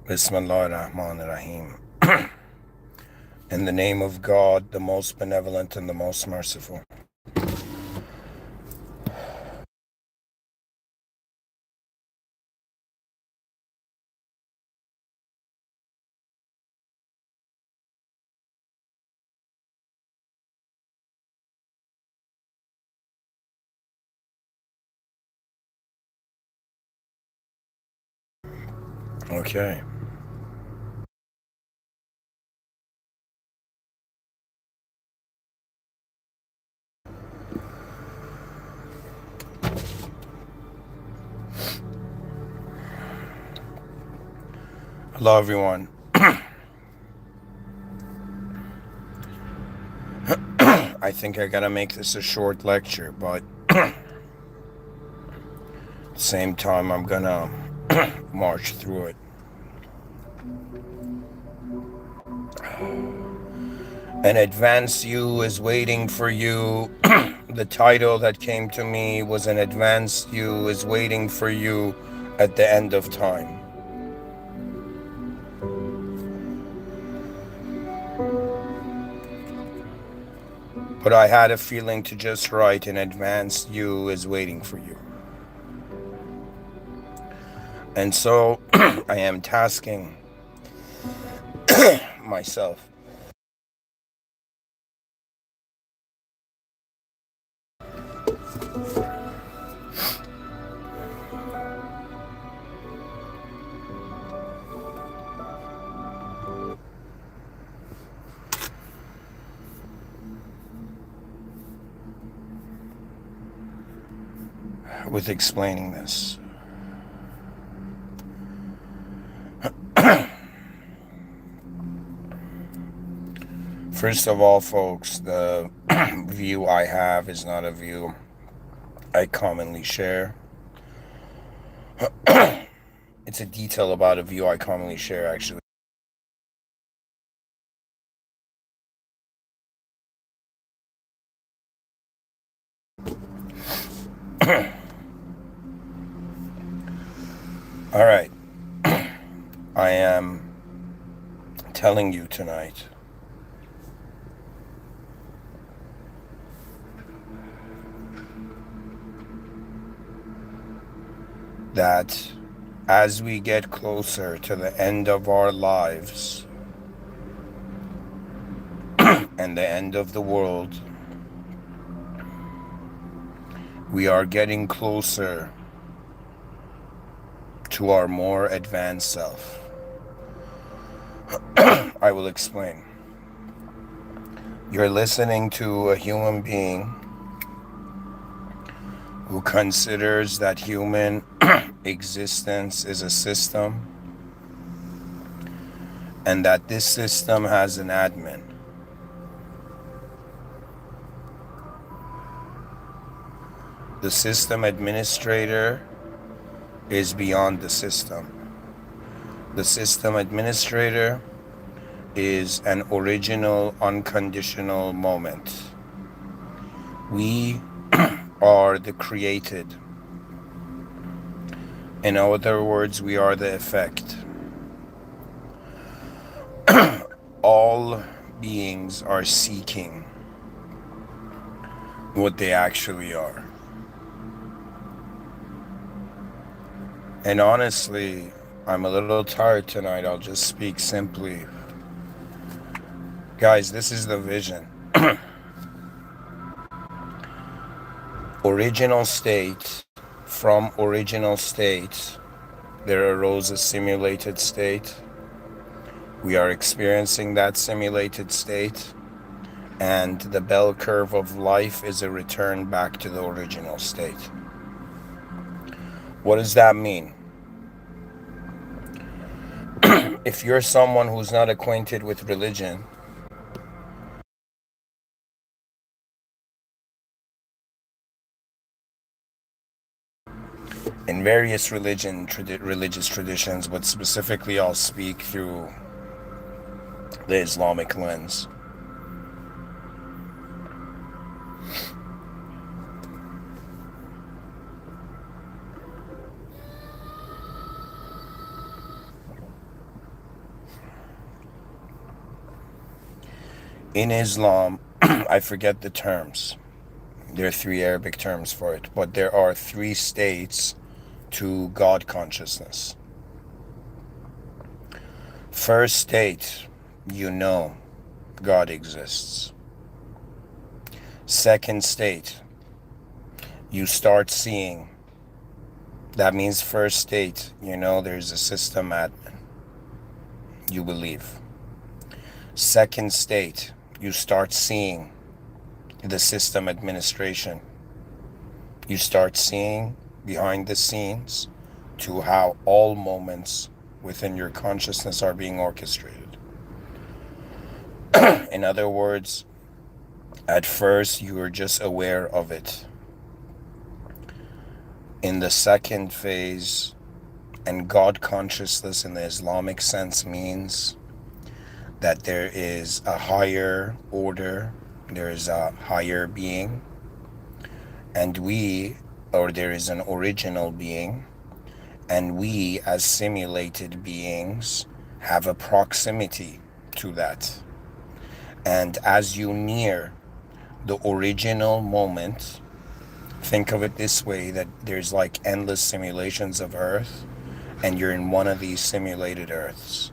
Bismillahirrahmanirrahim. In the name of God, the most benevolent and the most merciful. Okay. Hello, everyone. I think I gotta make this a short lecture, but at the same time, I'm gonna march through it. An advanced you is waiting for you. The title that came to me was An Advanced You is Waiting for You at the End of Time. But I had a feeling to just write An Advanced You is Waiting for You. And so I am tasking myself with explaining this. First of all, folks, the view I have is not a view I commonly share. It's a detail about a view I commonly share, actually. All right. I am telling you tonight that as we get closer to the end of our lives and the end of the world, we are getting closer to our more advanced self. I will explain. You're listening to a human being who considers that human existence is a system and that this system has an admin. The system administrator is beyond the system. The system administrator is an original, unconditional moment. We are the created. In other words, we are the effect. All beings are seeking what they actually are. And honestly, I'm a little tired tonight. I'll just speak simply. Guys, this is the vision. Original state. From original state, there arose a simulated state. We are experiencing that simulated state. And the bell curve of life is a return back to the original state. What does that mean? If you're someone who's not acquainted with religion, in various religious traditions, but specifically I'll speak through the Islamic lens. In Islam, I forget the terms. There are three Arabic terms for it, but there are three states to God consciousness. First state, you know God exists. Second state, you start seeing. That means first state, you know there's a system admin. You believe. Second state, you start seeing the system administration. You start seeing behind the scenes to how all moments within your consciousness are being orchestrated. In other words, at first you are just aware of it. In the second phase, and God consciousness in the Islamic sense means that there is a higher order, there is a higher being, and there is an original being, and we as simulated beings have a proximity to that. And as you near the original moment, think of it this way, that there's like endless simulations of Earth, and you're in one of these simulated Earths.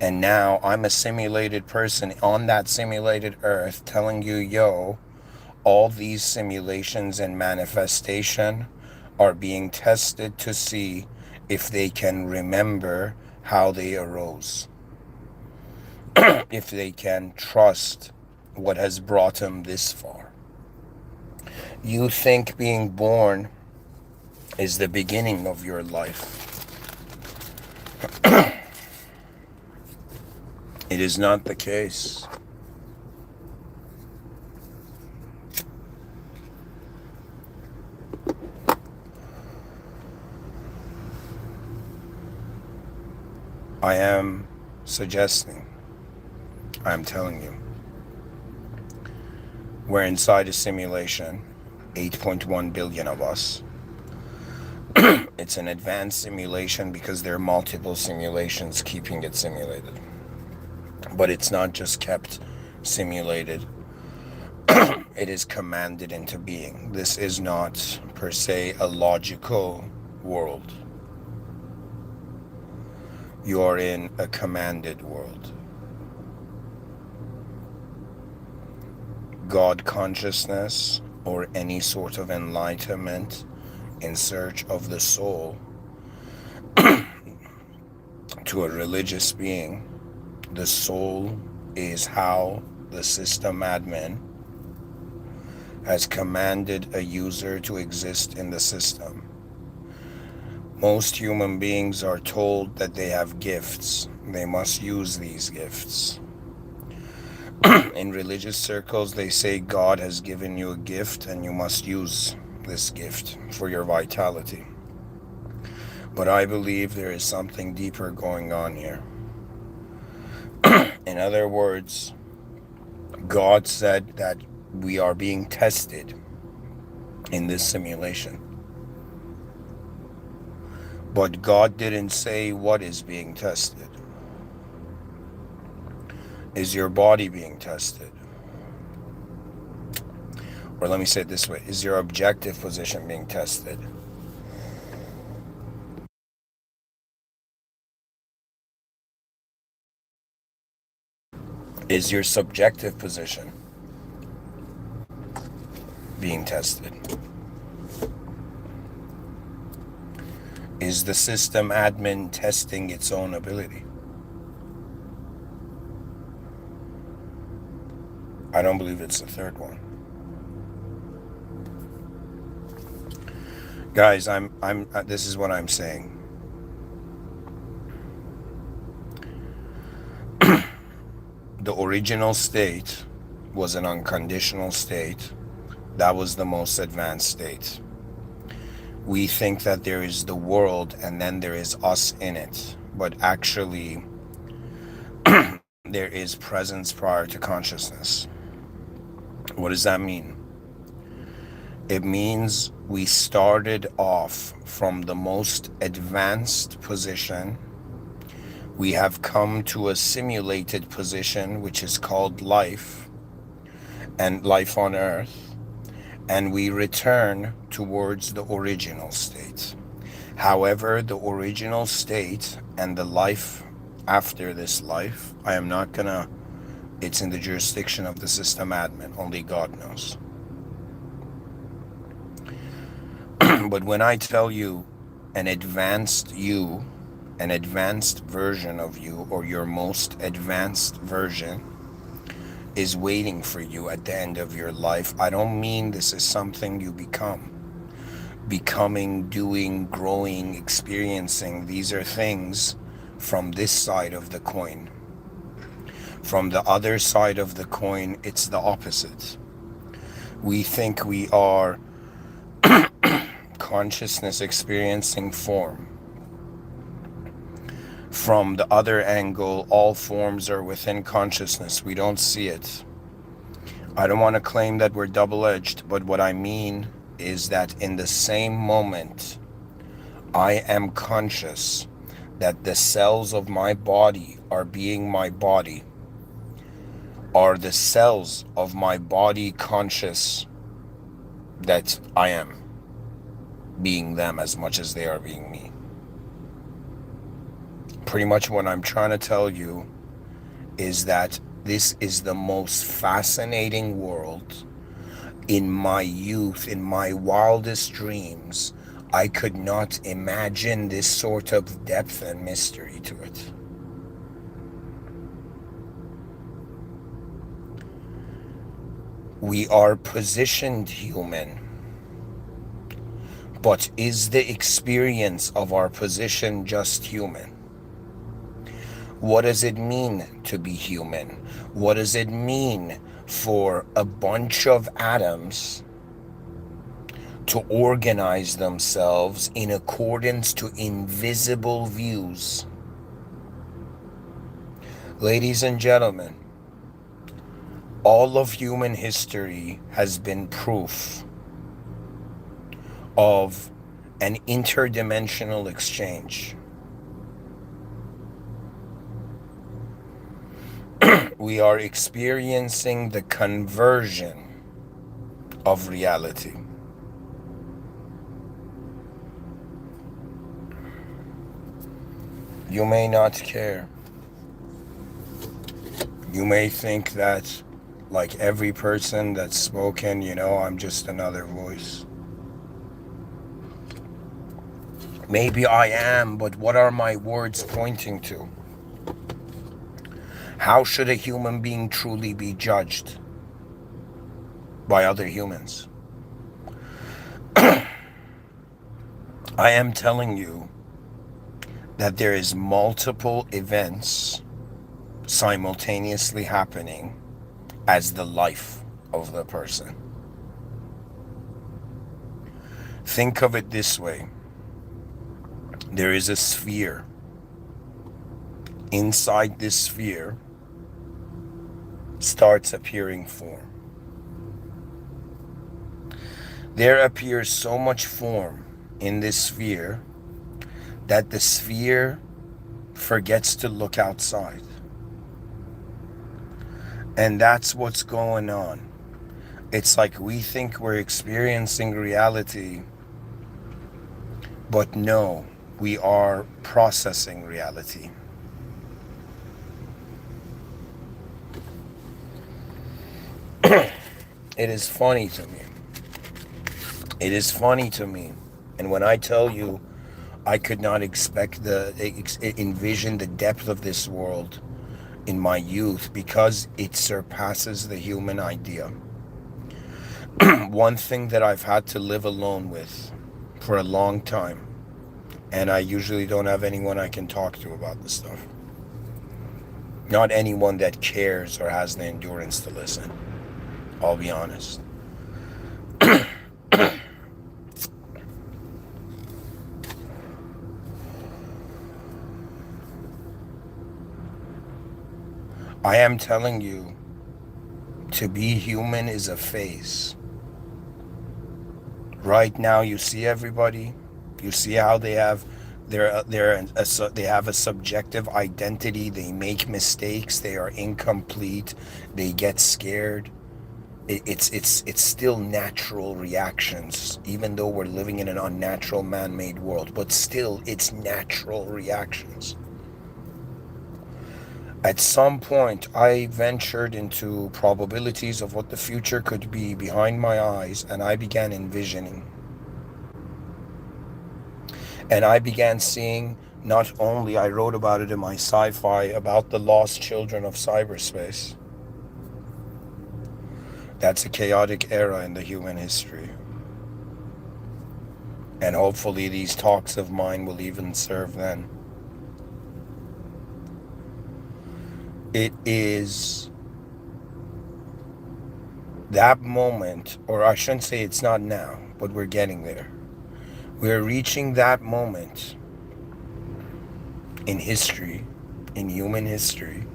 And now I'm a simulated person on that simulated Earth telling you, yo, all these simulations and manifestation are being tested to see if they can remember how they arose. If they can trust what has brought them this far. You think being born is the beginning of your life. It is not the case. I am suggesting, I'm telling you, we're inside a simulation, 8.1 billion of us. It's an advanced simulation because there are multiple simulations keeping it simulated. But it's not just kept simulated, it is commanded into being. This is not per se a logical world. You are in a commanded world. God consciousness or any sort of enlightenment in search of the soul to a religious being, the soul is how the system admin has commanded a user to exist in the system. Most human beings are told that they have gifts. They must use these gifts. In religious circles, they say God has given you a gift and you must use this gift for your vitality. But I believe there is something deeper going on here. In other words, God said that we are being tested in this simulation. But God didn't say what is being tested. Is your body being tested? Or let me say it this way, is your objective position being tested? Is your subjective position being tested? Is the system admin testing its own ability? I don't believe it's the third one. Guys, this is what I'm saying. The original state was an unconditional state. That was the most advanced state. We think that there is the world and then there is us in it. But actually, there is presence prior to consciousness. What does that mean? It means we started off from the most advanced position. We have come to a simulated position, which is called life. and life on earth, and we return towards the original state. However, the original state and the life after this life, I am not gonna, it's in the jurisdiction of the system admin, only God knows. But when I tell you an advanced you, an advanced version of you, or your most advanced version is waiting for you at the end of your life, I don't mean this is something you become. Becoming, doing, growing, experiencing, these are things from this side of the coin. From the other side of the coin, it's the opposite. We think we are consciousness experiencing form. From the other angle, all forms are within consciousness. We don't see it. I don't want to claim that we're double-edged, but what I mean is that in the same moment, I am conscious that the cells of my body are being my body. Are the cells of my body conscious that I am being them as much as they are being me? Pretty much what I'm trying to tell you is that this is the most fascinating world. In my youth, in my wildest dreams, I could not imagine this sort of depth and mystery to it. We are positioned human, but is the experience of our position just human? What does it mean to be human? What does it mean for a bunch of atoms to organize themselves in accordance to invisible views? Ladies and gentlemen, all of human history has been proof of an interdimensional exchange. We are experiencing the conversion of reality. You may not care. You may think that, like every person that's spoken, I'm just another voice. Maybe I am, but what are my words pointing to? How should a human being truly be judged by other humans? I am telling you that there is multiple events simultaneously happening as the life of the person. Think of it this way. There is a sphere. Inside this sphere starts appearing form. There appears so much form in this sphere that the sphere forgets to look outside. And that's what's going on. It's like we think we're experiencing reality, but no, we are processing reality. It is funny to me. It is funny to me. And when I tell you, I could not envision the depth of this world in my youth because it surpasses the human idea. One thing that I've had to live alone with for a long time, and I usually don't have anyone I can talk to about this stuff. Not anyone that cares or has the endurance to listen. I'll be honest. I am telling you, to be human is a phase. Right now, you see everybody. You see how they have they have a subjective identity. They make mistakes. They are incomplete. They get scared. it's still natural reactions, even though we're living in an unnatural man-made world, but still it's natural reactions. At some point I ventured into probabilities of what the future could be behind my eyes, and I began envisioning, and I began seeing, not only I wrote about it in my sci-fi about the lost children of cyberspace. That's a chaotic era in the human history. And hopefully these talks of mine will even serve then. It is that moment, or I shouldn't say it's not now, but we're getting there. We're reaching that moment in history, in human history,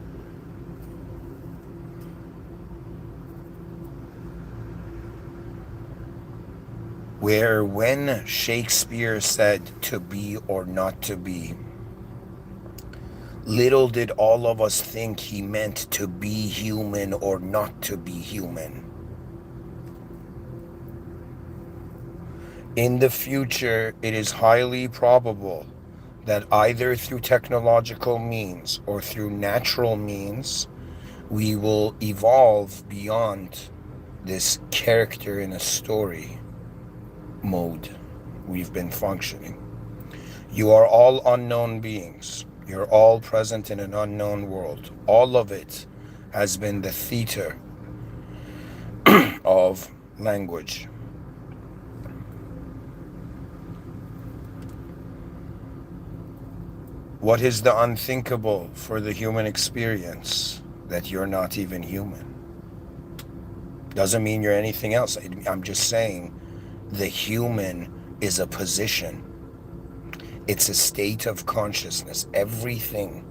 where when Shakespeare said to be or not to be, little did all of us think he meant to be human or not to be human. In the future, it is highly probable that either through technological means or through natural means, we will evolve beyond this character in a story mode we've been functioning. You are all unknown beings. You're all present in an unknown world. All of it has been the theater of language. What is the unthinkable for the human experience? That you're not even human. Doesn't mean you're anything else. I'm just saying the human is a position. It's a state of consciousness. Everything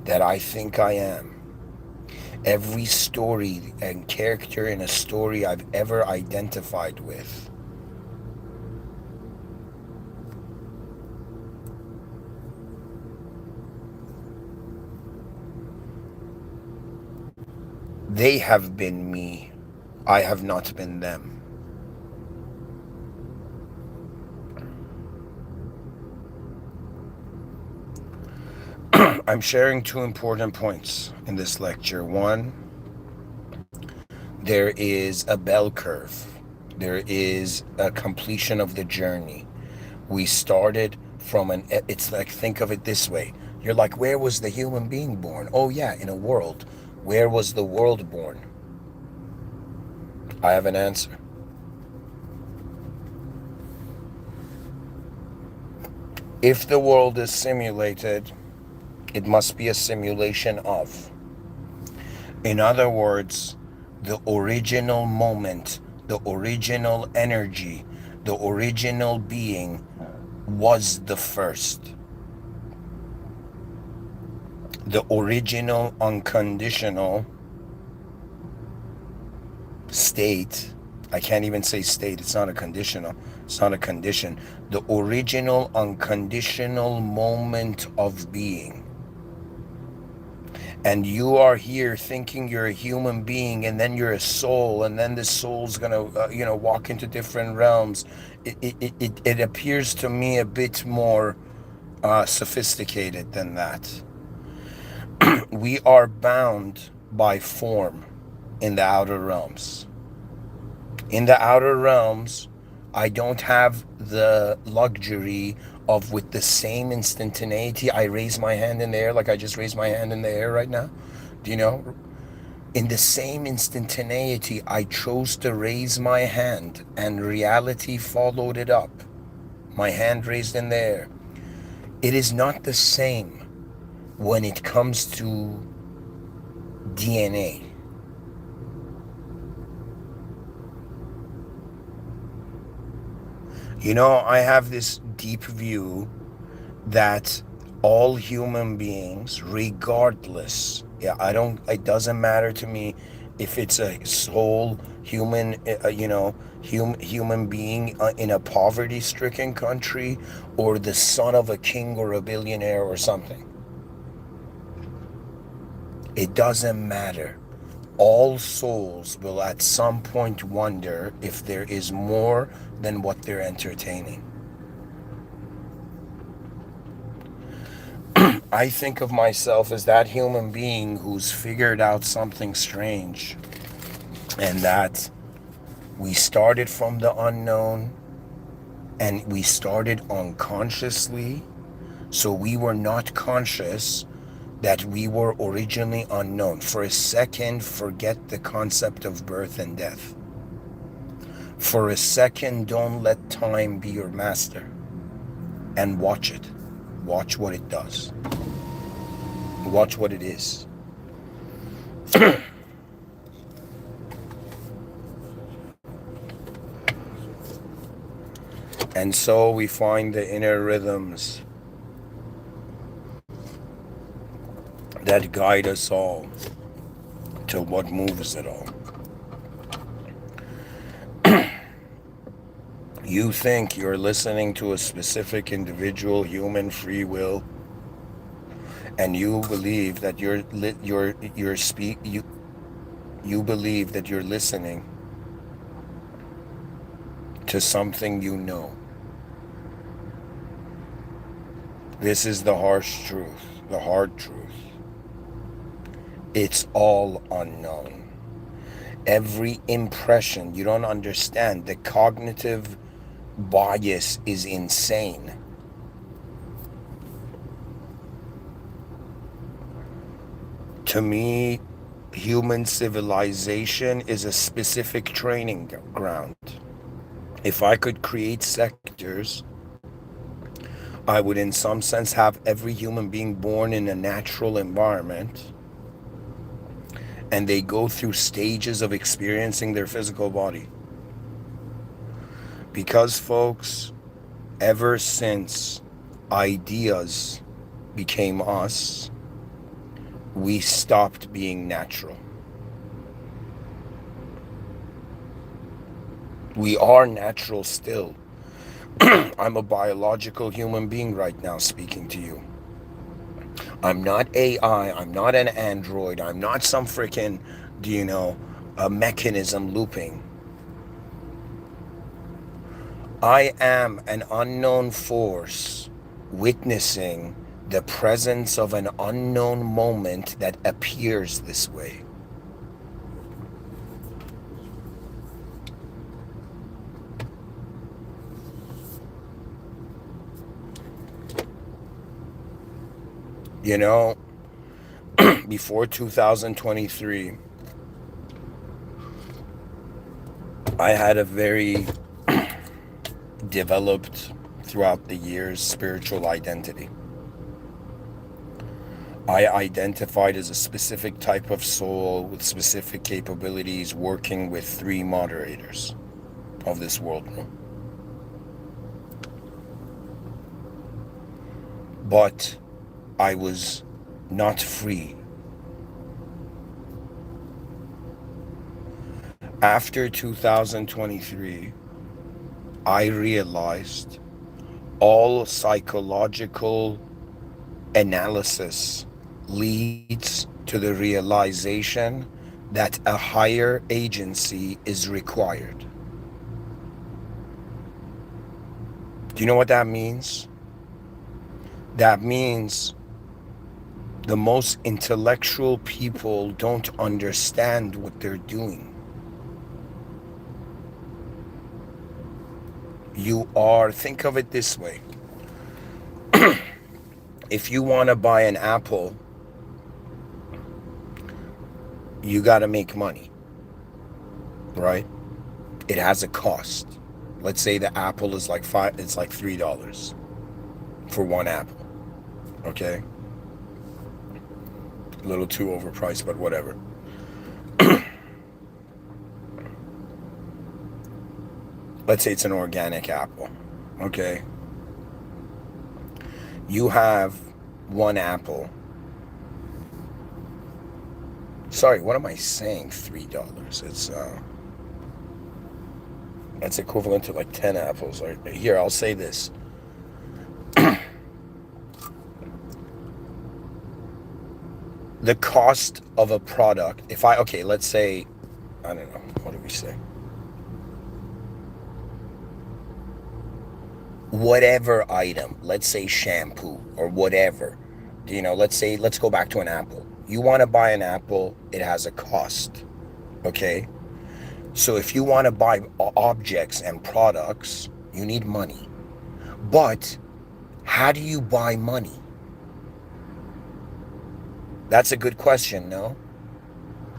that I think I am, every story and character in a story I've ever identified with, they have been me. I have not been them. I'm sharing two important points in this lecture. One, there is a bell curve. There is a completion of the journey. We started from it's like, think of it this way. You're like, where was the human being born? Oh yeah, in a world. Where was the world born? I have an answer. If the world is simulated, it must be a simulation of. In other words, the original moment, the original energy, the original being was the first. The original unconditional state. I can't even say state. It's not a conditional. It's not a condition. The original unconditional moment of being. And you are here thinking you're a human being, and then you're a soul, and then this soul's gonna walk into different realms. It appears to me a bit more sophisticated than that. We are bound by form in the outer realms. In the outer realms, I don't have the luxury of, with the same instantaneity, I raise my hand in the air like I just raised my hand in the air right now. Do you know? In the same instantaneity, I chose to raise my hand and reality followed it up. My hand raised in the air. It is not the same when it comes to DNA. You know, I have this deep view that all human beings, regardless, it doesn't matter to me if it's a soul human, human being in a poverty-stricken country, or the son of a king or a billionaire or something. It doesn't matter. All souls will at some point wonder if there is more than what they're entertaining. I think of myself as that human being who's figured out something strange, and that we started from the unknown, and we started unconsciously, so we were not conscious that we were originally unknown. For a second, forget the concept of birth and death. For a second, don't let time be your master, and watch it. Watch what it does. Watch what it is. And so we find the inner rhythms that guide us all to what moves it all. You think you're listening to a specific individual human free will, and you believe that you believe that you're listening to something you know. This is the harsh truth, the hard truth. It's all unknown. Every impression, you don't understand. The cognitive bias is insane. To me, human civilization is a specific training ground. If I could create sectors, I would in some sense have every human being born in a natural environment, and they go through stages of experiencing their physical body. Because, folks, ever since ideas became us, we stopped being natural. We are natural still. I'm a biological human being right now speaking to you. I'm not AI. I'm not an android. I'm not some freaking, a mechanism looping. I am an unknown force witnessing the presence of an unknown moment that appears this way. Before 2023, I had a very developed throughout the years spiritual identity. I identified as a specific type of soul with specific capabilities, working with 3 moderators of this world room. But I was not free. After 2023, I realized all psychological analysis leads to the realization that a higher agency is required. Do you know what that means? That means the most intellectual people don't understand what they're doing. Think of it this way. If you want to buy an apple, you got to make money, right? It has a cost. Let's say the apple is like $3 for one apple, okay? A little too overpriced, but whatever. Let's say it's an organic apple, okay? You have one apple. Sorry, what am I saying? $3. That's equivalent to like 10 apples. Here, I'll say this. The cost of a product, if I, okay, let's say, I don't know, what do we say? Whatever item, let's say shampoo or whatever, let's say, let's go back to an apple. You want to buy an apple, it has a cost, okay? So if you want to buy objects and products, you need money. But how do you buy money? That's a good question, no?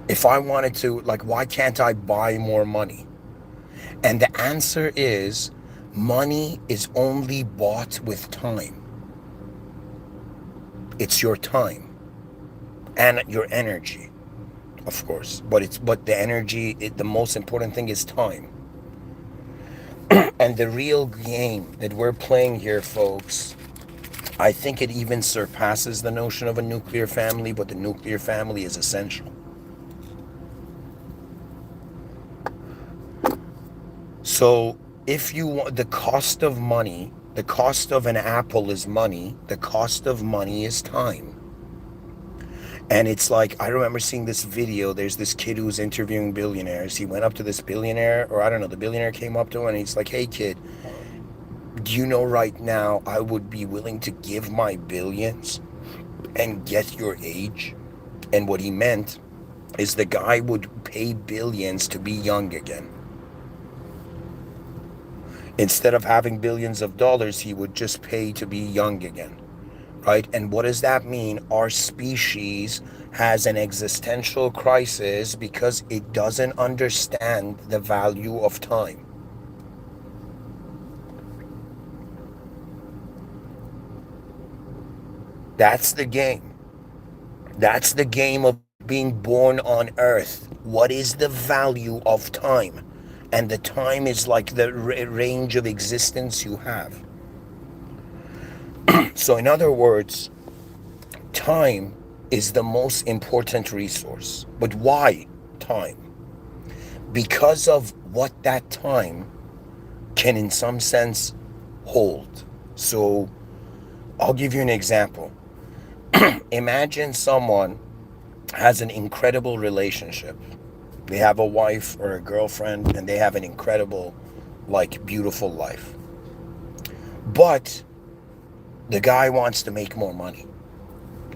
If I wanted to, like, why can't I buy more money? And the answer is money is only bought with time. It's your time and your energy, of course. But the energy, the most important thing is time. And the real game that we're playing here, folks, I think it even surpasses the notion of a nuclear family, but the nuclear family is essential. So if you want the cost of money, the cost of an apple is money, the cost of money is time. And it's like, I remember seeing this video. There's this kid who's interviewing billionaires. He went up to this billionaire, or I don't know, the billionaire came up to him and he's like, hey kid, do you know right now I would be willing to give my billions and get your age? And what he meant is the guy would pay billions to be young again. Instead of having billions of dollars, he would just pay to be young again, right? And what does that mean? Our species has an existential crisis because it doesn't understand the value of time. That's the game. That's the game of being born on Earth. What is the value of time? And the time is like the range of existence you have. So, in other words, time is the most important resource. But why time? Because of what that time can, in some sense, hold. So, I'll give you an example. Imagine someone has an incredible relationship. They have a wife or a girlfriend and they have an incredible, like, beautiful life. But the guy wants to make more money,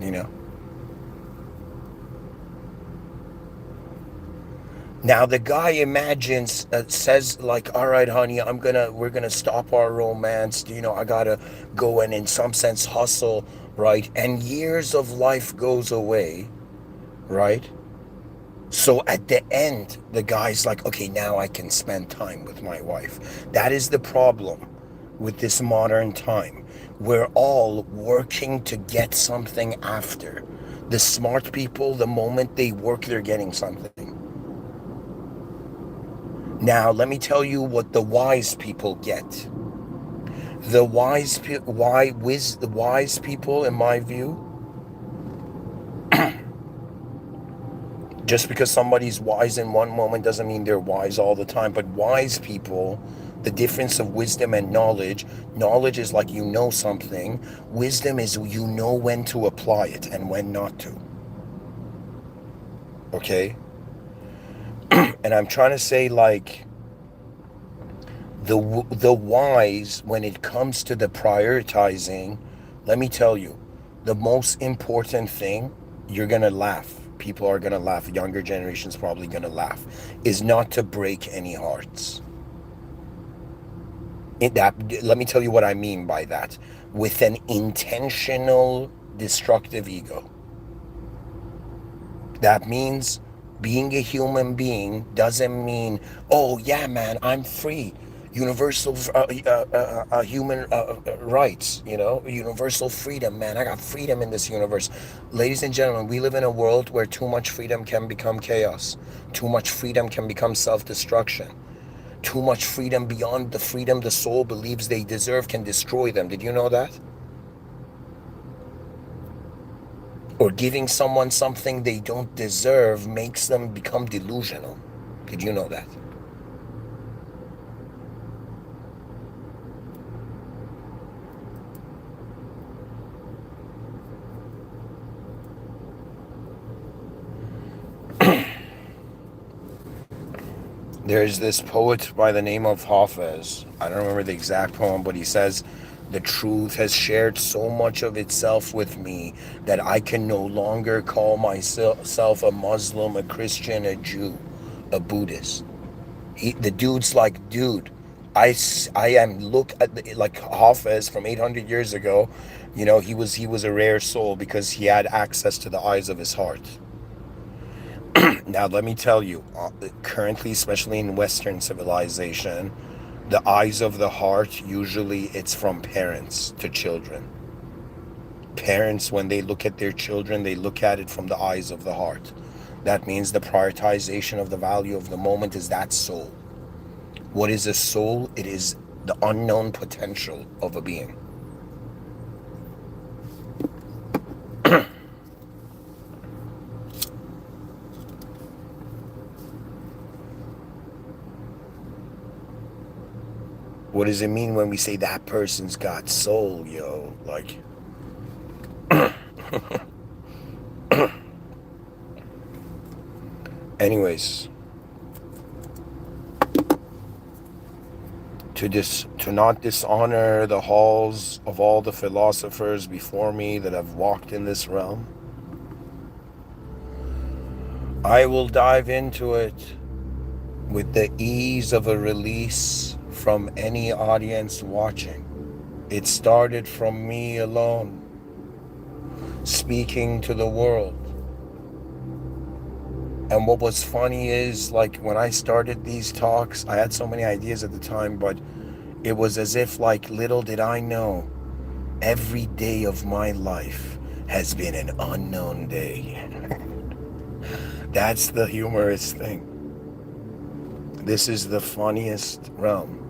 you know? Now the guy imagines, says like, all right, honey, we're gonna stop our romance. I gotta go and in some sense hustle, right? And years of life goes away, right? So at the end, the guy's like, okay, now I can spend time with my wife. That is the problem with this modern time. We're all working to get something after. The smart people, the moment they work, they're getting something. Now, let me tell you what the wise people get. The wise people, in my view, just because somebody's wise in one moment doesn't mean they're wise all the time. But wise people, the difference of wisdom and knowledge, knowledge is like you know something. Wisdom is you know when to apply it and when not to. Okay? And I'm trying to say, like, the wise, when it comes to the prioritizing, let me tell you, the most important thing, you're gonna laugh, people are gonna laugh, younger generation's probably gonna laugh, is not to break any hearts. Let me tell you what I mean by that. With an intentional destructive ego, that means being a human being doesn't mean, oh yeah, man, I'm free. Universal human rights, universal freedom, man. I got freedom in this universe. Ladies and gentlemen, we live in a world where too much freedom can become chaos. Too much freedom can become self-destruction. Too much freedom beyond the freedom the soul believes they deserve can destroy them. Did you know that? Or giving someone something they don't deserve makes them become delusional. Did you know that? There's this poet by the name of Hafez. I don't remember the exact poem, but he says, "The truth has shared so much of itself with me that I can no longer call myself a Muslim, a Christian, a Jew, a Buddhist." The dude's like, dude, I am look at like Hafez from 800 years ago. You know, he was a rare soul because he had access to the eyes of his heart. Now, let me tell you, currently, especially in Western civilization, the eyes of the heart, usually it's from parents to children. Parents, when they look at their children, they look at it from the eyes of the heart. That means the prioritization of the value of the moment is that soul. What is a soul? It is the unknown potential of a being. What does it mean when we say that person's got soul, yo? Like, anyways, to not dishonor the halls of all the philosophers before me that have walked in this realm, I will dive into it with the ease of a release from any audience watching. It started from me alone, speaking to the world. And what was funny is, like, when I started these talks, I had so many ideas at the time, but it was as if, like, little did I know, every day of my life has been an unknown day. That's the humorous thing. This is the funniest realm.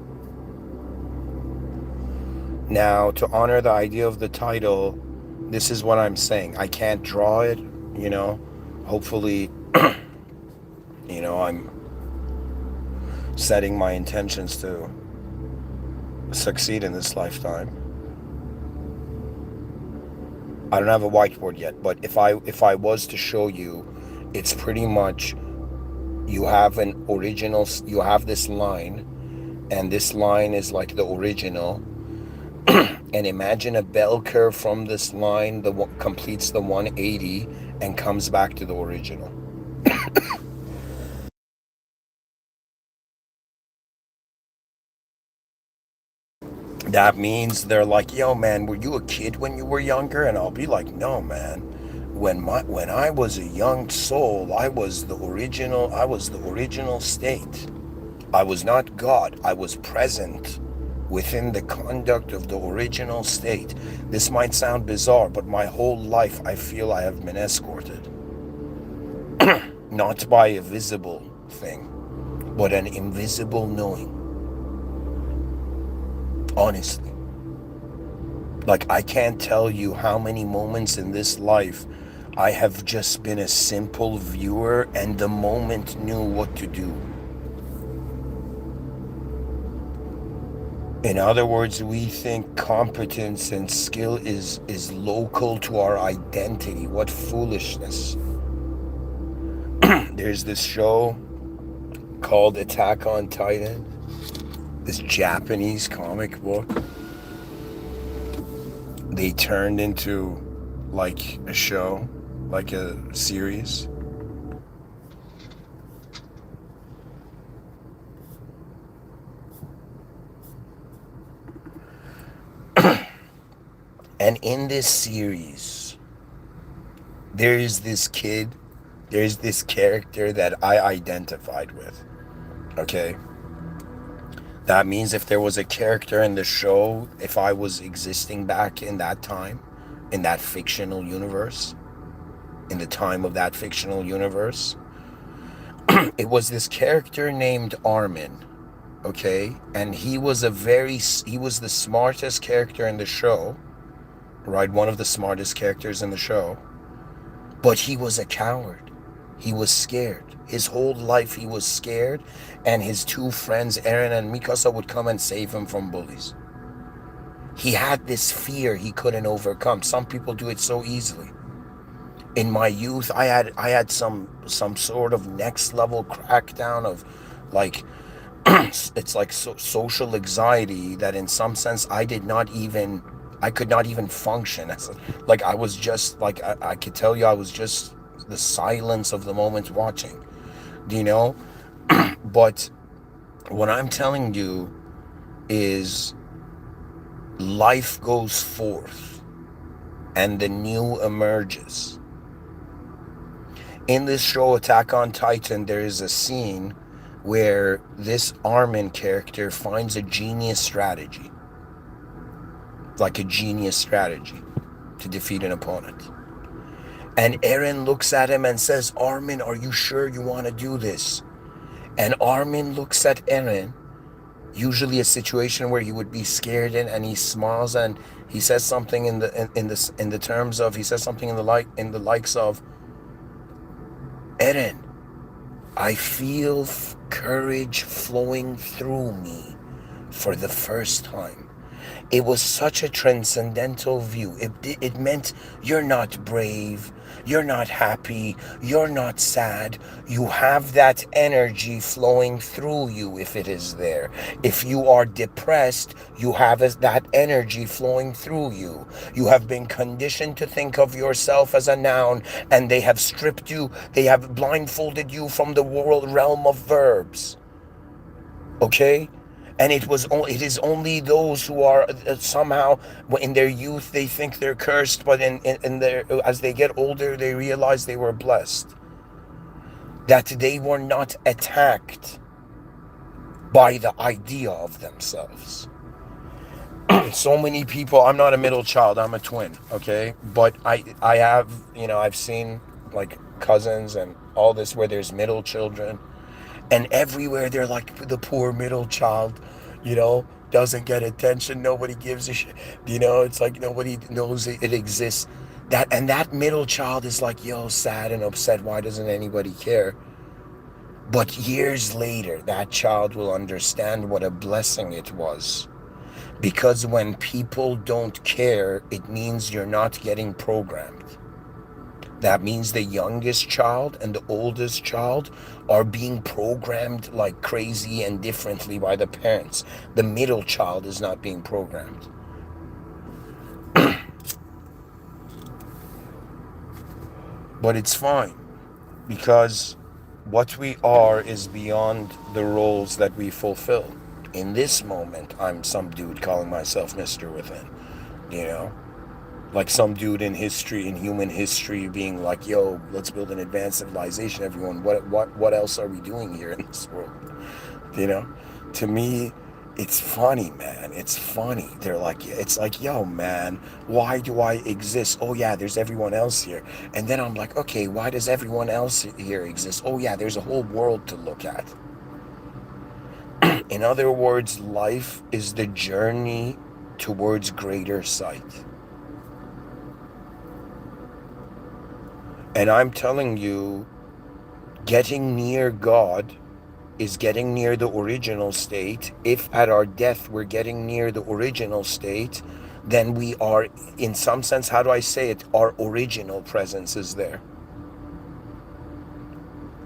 Now, to honor the idea of the title, this is what I'm saying. I can't draw it, you know. Hopefully, I'm setting my intentions to succeed in this lifetime. I don't have a whiteboard yet, but if I was to show you, it's pretty much, you have this line, and this line is like the original. And imagine a bell curve from this line that completes the 180 and comes back to the original. That means they're like, yo, man, were you a kid when you were younger? And I'll be like, no, man. When I was a young soul, I was the original state. I was not God. I was present within the conduct of the original state. This might sound bizarre, but my whole life I feel I have been escorted. Not by a visible thing, but an invisible knowing. Honestly. Like, I can't tell you how many moments in this life I have just been a simple viewer and the moment knew what to do. In other words, we think competence and skill is local to our identity. What foolishness. There's this show called Attack on Titan, this Japanese comic book. They turned into like a show, like a series. And in this series, there's this character that I identified with. Okay? That means if there was a character in the show, if I was existing back in that time, in that fictional universe, in the time of that fictional universe, it was this character named Armin. Okay? And he was the smartest character in the show. Right? One of the smartest characters in the show. But he was a coward. He was scared. His whole life he was scared, and his two friends, Eren and Mikasa, would come and save him from bullies. He had this fear he couldn't overcome. Some people do it so easily. In my youth, I had some sort of next level crackdown of Like, it's like social anxiety that in some sense I could not even function as like I was just like I could tell you I was just the silence of the moment watching, do you know? But what I'm telling you is life goes forth and the new emerges. In this show Attack on Titan, there is a scene where this Armin character finds a genius strategy, like a genius strategy to defeat an opponent. And Eren looks at him and says, Armin, are you sure you want to do this? And Armin looks at Eren, usually a situation where he would be scared in, and he smiles and he says something in the terms of, he says something in the likes of, Eren, I feel courage flowing through me for the first time. It was such a transcendental view. It meant you're not brave, you're not happy, you're not sad. You have that energy flowing through you if it is there. If you are depressed, you have that energy flowing through you. You have been conditioned to think of yourself as a noun, and they have stripped you, they have blindfolded you from the world realm of verbs. Okay? And it is only those who are somehow in their youth they think they're cursed, but in their as they get older they realize they were blessed, that they were not attacked by the idea of themselves. So many people, I'm not a middle child, I'm a twin, okay, but I have, I've seen like cousins and all this where there's middle children, and everywhere they're like the poor middle child, doesn't get attention, nobody gives a shit, it's like nobody knows it exists. That middle child is like, yo, sad and upset, why doesn't anybody care? But years later that child will understand what a blessing it was, because when people don't care, it means you're not getting programmed. That means the youngest child and the oldest child are being programmed like crazy and differently by the parents. The middle child is not being programmed. But it's fine, because what we are is beyond the roles that we fulfill. In this moment, I'm some dude calling myself Mr.Within, you know? Like some dude in history, in human history, being like, yo, let's build an advanced civilization, everyone. What else are we doing here in this world? To me, it's funny, man. It's funny. They're like, it's like, yo, man, why do I exist? Oh yeah, there's everyone else here. And then I'm like, okay, why does everyone else here exist? Oh yeah, there's a whole world to look at. In other words, life is the journey towards greater sight. And I'm telling you, getting near God is getting near the original state. If at our death we're getting near the original state, then we are, in some sense, how do I say it? Our original presence is there.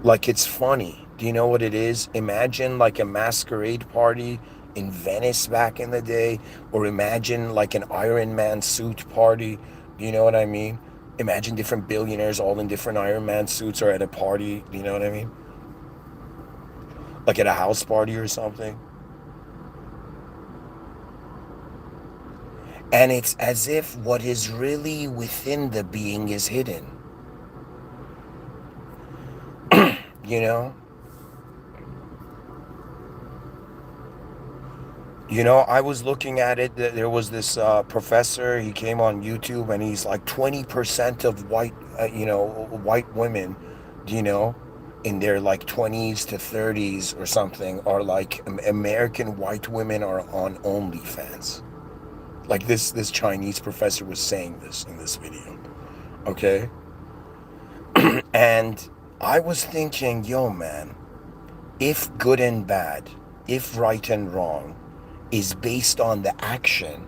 Like, it's funny. Do you know what it is? Imagine like a masquerade party in Venice back in the day, or imagine like an Iron Man suit party. Do you know what I mean? Imagine different billionaires all in different Iron Man suits or at a party. Do you know what I mean? Like at a house party or something. And it's as if what is really within the being is hidden. You know? I was looking at it. There was this professor. He came on YouTube, and he's like 20% of white women, in their like 20s to 30s or something, are like American white women are on OnlyFans. Like this Chinese professor was saying this in this video. Okay, and I was thinking, yo, man, if good and bad, if right and wrong is based on the action,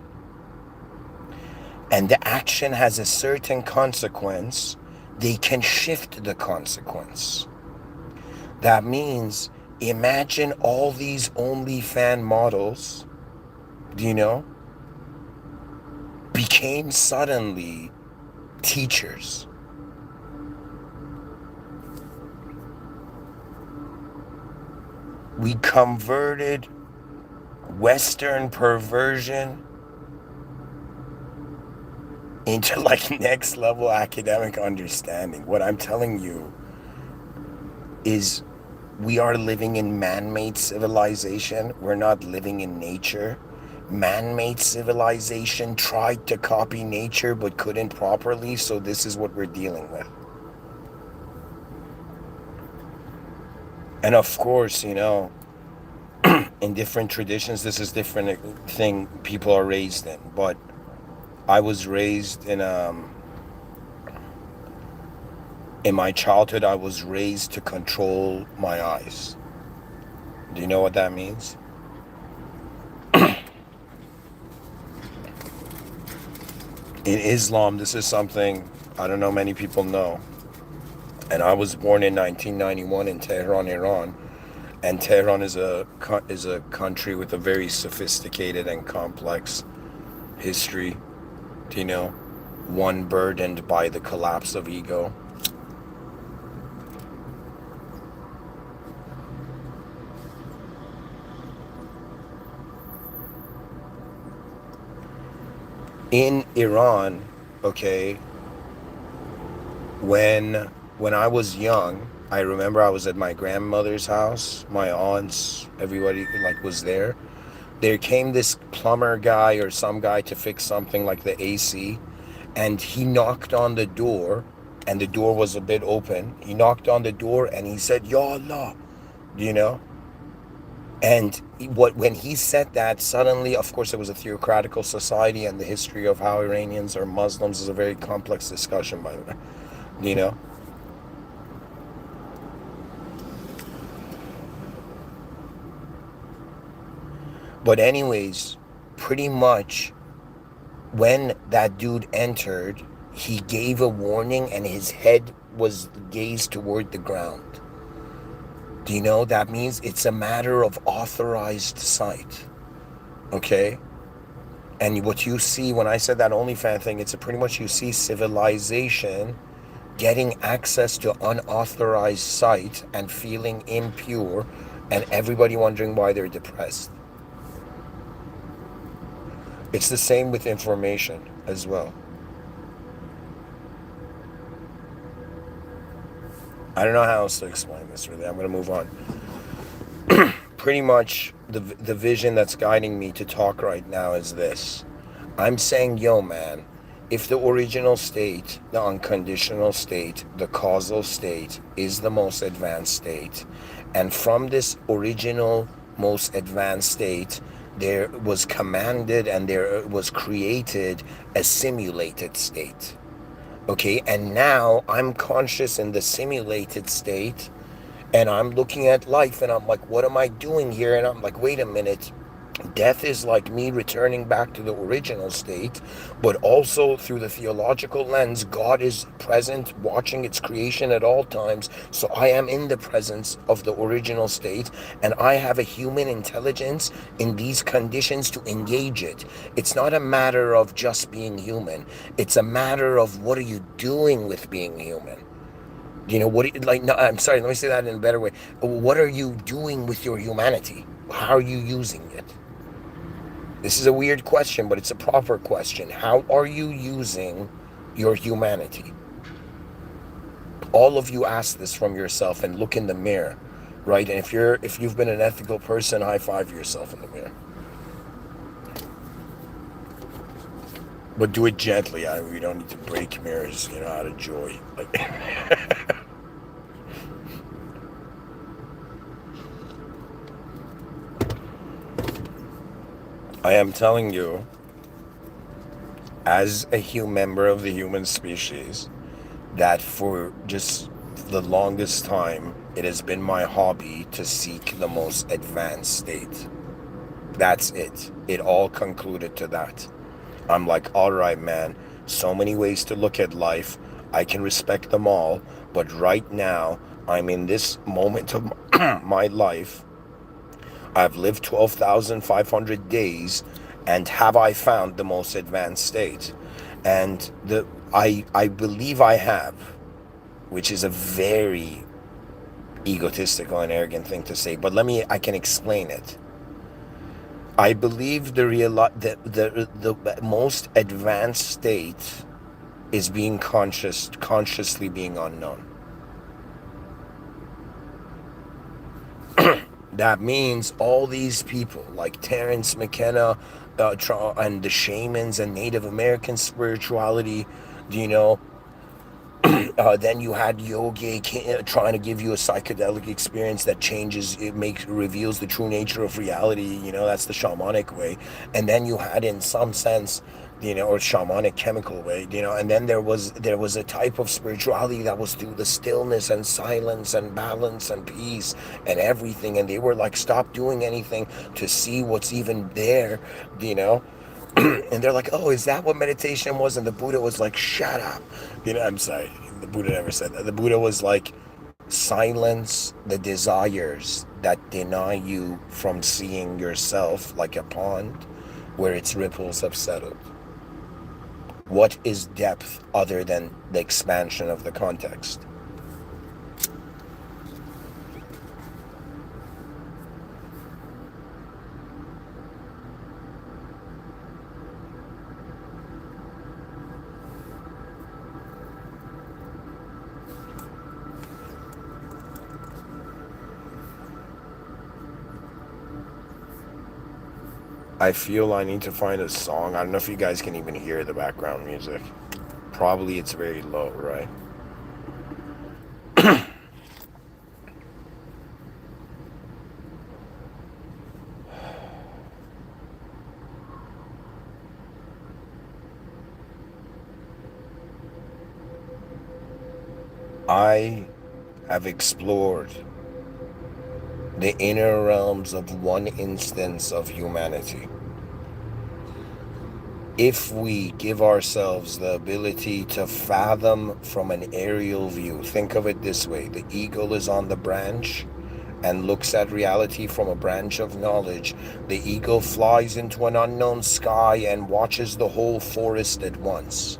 and the action has a certain consequence, they can shift the consequence. That means Imagine all these OnlyFans models, you know, became suddenly teachers. We converted Western perversion into like next level academic understanding. What I'm telling you is we are living in man-made civilization. We're not living in nature. Man-made civilization tried to copy nature but couldn't properly, so this is what we're dealing with. And of course, you know, in different traditions, this is different thing people are raised in. But I was raised in my childhood, I was raised to control my eyes. Do you know what that means? In Islam, this is something I don't know many people know. And I was born in 1991 in Tehran, Iran. And Tehran is a country with a very sophisticated and complex history. Do you know? One burdened by the collapse of ego. In Iran, okay, when when I was young, I remember I was at my grandmother's house. My aunts, everybody like was there. There came this plumber guy or some guy to fix something like the AC, and he knocked on the door, and the door was a bit open. He knocked on the door and he said, "Ya Allah," you know. And what when he said that, suddenly, of course, it was a theocratical society, and the history of how Iranians are Muslims is a very complex discussion, by the way. You know, but anyways, pretty much when that dude entered, he gave a warning, and his head was gazed toward the ground. Do you know that means it's a matter of authorized sight? Okay. And what you see when I said that OnlyFans thing, it's a pretty much you see civilization getting access to unauthorized sight and feeling impure, and everybody wondering why they're depressed. It's the same with information as well. I don't know how else to explain this really. I'm going to move on. Pretty much the vision that's guiding me to talk right now is this. I'm saying, yo, man, if the original state, the unconditional state, the causal state is the most advanced state, and from this original most advanced state, there was commanded and there was created a simulated state. Okay, and now I'm conscious in the simulated state, and I'm looking at life and I'm like, what am I doing here? And I'm like, wait a minute. Death is like me returning back to the original state, but also through the theological lens, God is present, watching its creation at all times. So I am in the presence of the original state, and I have a human intelligence in these conditions to engage it. It's not a matter of just being human. It's a matter of what are you doing with being human? You know, what, like, no, I'm sorry, let me say that in a better way. What are you doing with your humanity? How are you using it? This is a weird question, but it's a proper question. How are you using your humanity? All of you ask this from yourself and look in the mirror, right? And if you've been an ethical person, high five yourself in the mirror. But do it gently. We don't need to break mirrors, you know, out of joy. Like I am telling you, as a member of the human species, that for just the longest time, it has been my hobby to seek the most advanced state. That's it. It all concluded to that. I'm like, all right, man, so many ways to look at life. I can respect them all, but right now, I'm in this moment of my life. I've lived 12,500 days, and have I found the most advanced state? And I believe I have, which is a very egotistical and arrogant thing to say, but I can explain it. I believe the most advanced state is being consciously being unknown. That means all these people like Terence McKenna, and the shamans and Native American spirituality, you know, then you had Yogi trying to give you a psychedelic experience that reveals the true nature of reality. That's the shamanic way. And then you had, in some sense, or shamanic chemical way, and then there was a type of spirituality that was through the stillness and silence and balance and peace and everything. And they were like, stop doing anything to see what's even there, and they're like, oh, is that what meditation was? And the Buddha was like, shut up. I'm sorry. The Buddha never said that. The Buddha was like, silence the desires that deny you from seeing yourself like a pond where its ripples have settled. What is depth other than the expansion of the context? I feel I need to find a song. I don't know if you guys can even hear the background music. Probably it's very low, right? I have explored the inner realms of one instance of humanity. If we give ourselves the ability to fathom from an aerial view, think of it this way: the eagle is on the branch and looks at reality from a branch of knowledge. The eagle flies into an unknown sky and watches the whole forest at once.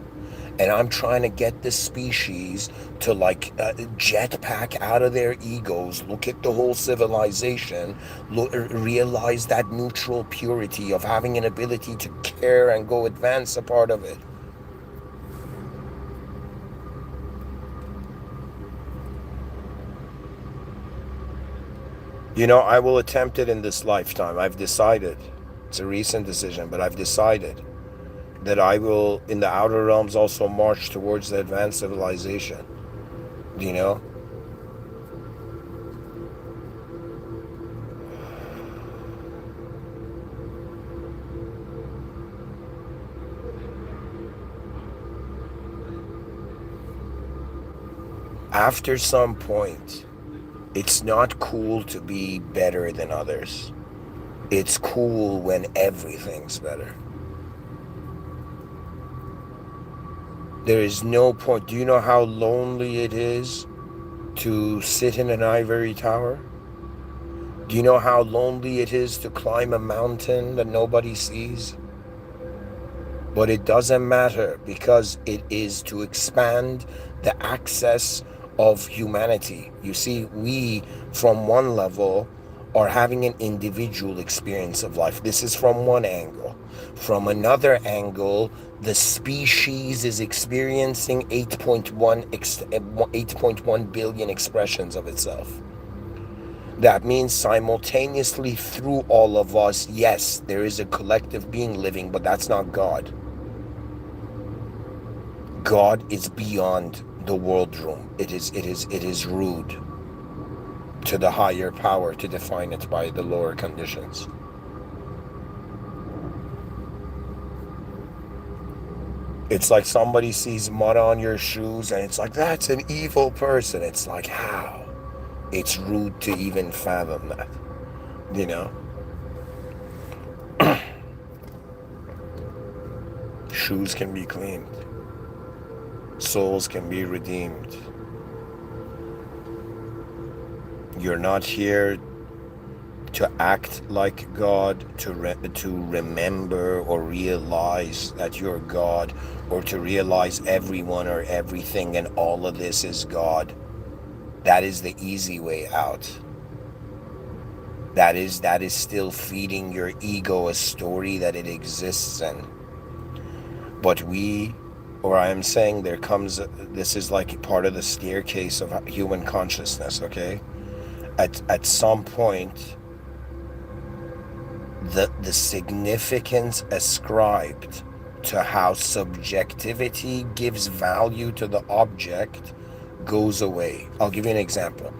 And I'm trying to get the species to jetpack out of their egos, look at the whole civilization, realize that neutral purity of having an ability to care and go advance a part of it. I will attempt it in this lifetime. I've decided. It's a recent decision, but I've decided that I will, in the outer realms, also march towards the advanced civilization. You know? After some point, it's not cool to be better than others. It's cool when everything's better. There is no point. Do you know how lonely it is to sit in an ivory tower? Do you know how lonely it is to climb a mountain that nobody sees? But it doesn't matter, because it is to expand the access of humanity. You see, we, from one level, are having an individual experience of life. This is from one angle. From another angle, the species is experiencing 8.1 billion expressions of itself. That means simultaneously through all of us, yes, there is a collective being living, but that's not God. God is beyond the world room. It is rude to the higher power to define it by the lower conditions. It's like somebody sees mud on your shoes and it's like, that's an evil person. It's like, how? It's rude to even fathom that, you know? Shoes can be cleaned. Souls can be redeemed. You're not here to act like God, to remember or realize that you're God, or to realize everyone or everything and all of this is God. That is the easy way out. That is still feeding your ego a story that it exists in. But I am saying this is like part of the staircase of human consciousness, okay? At some point, the significance ascribed to how subjectivity gives value to the object goes away. I'll give you an example.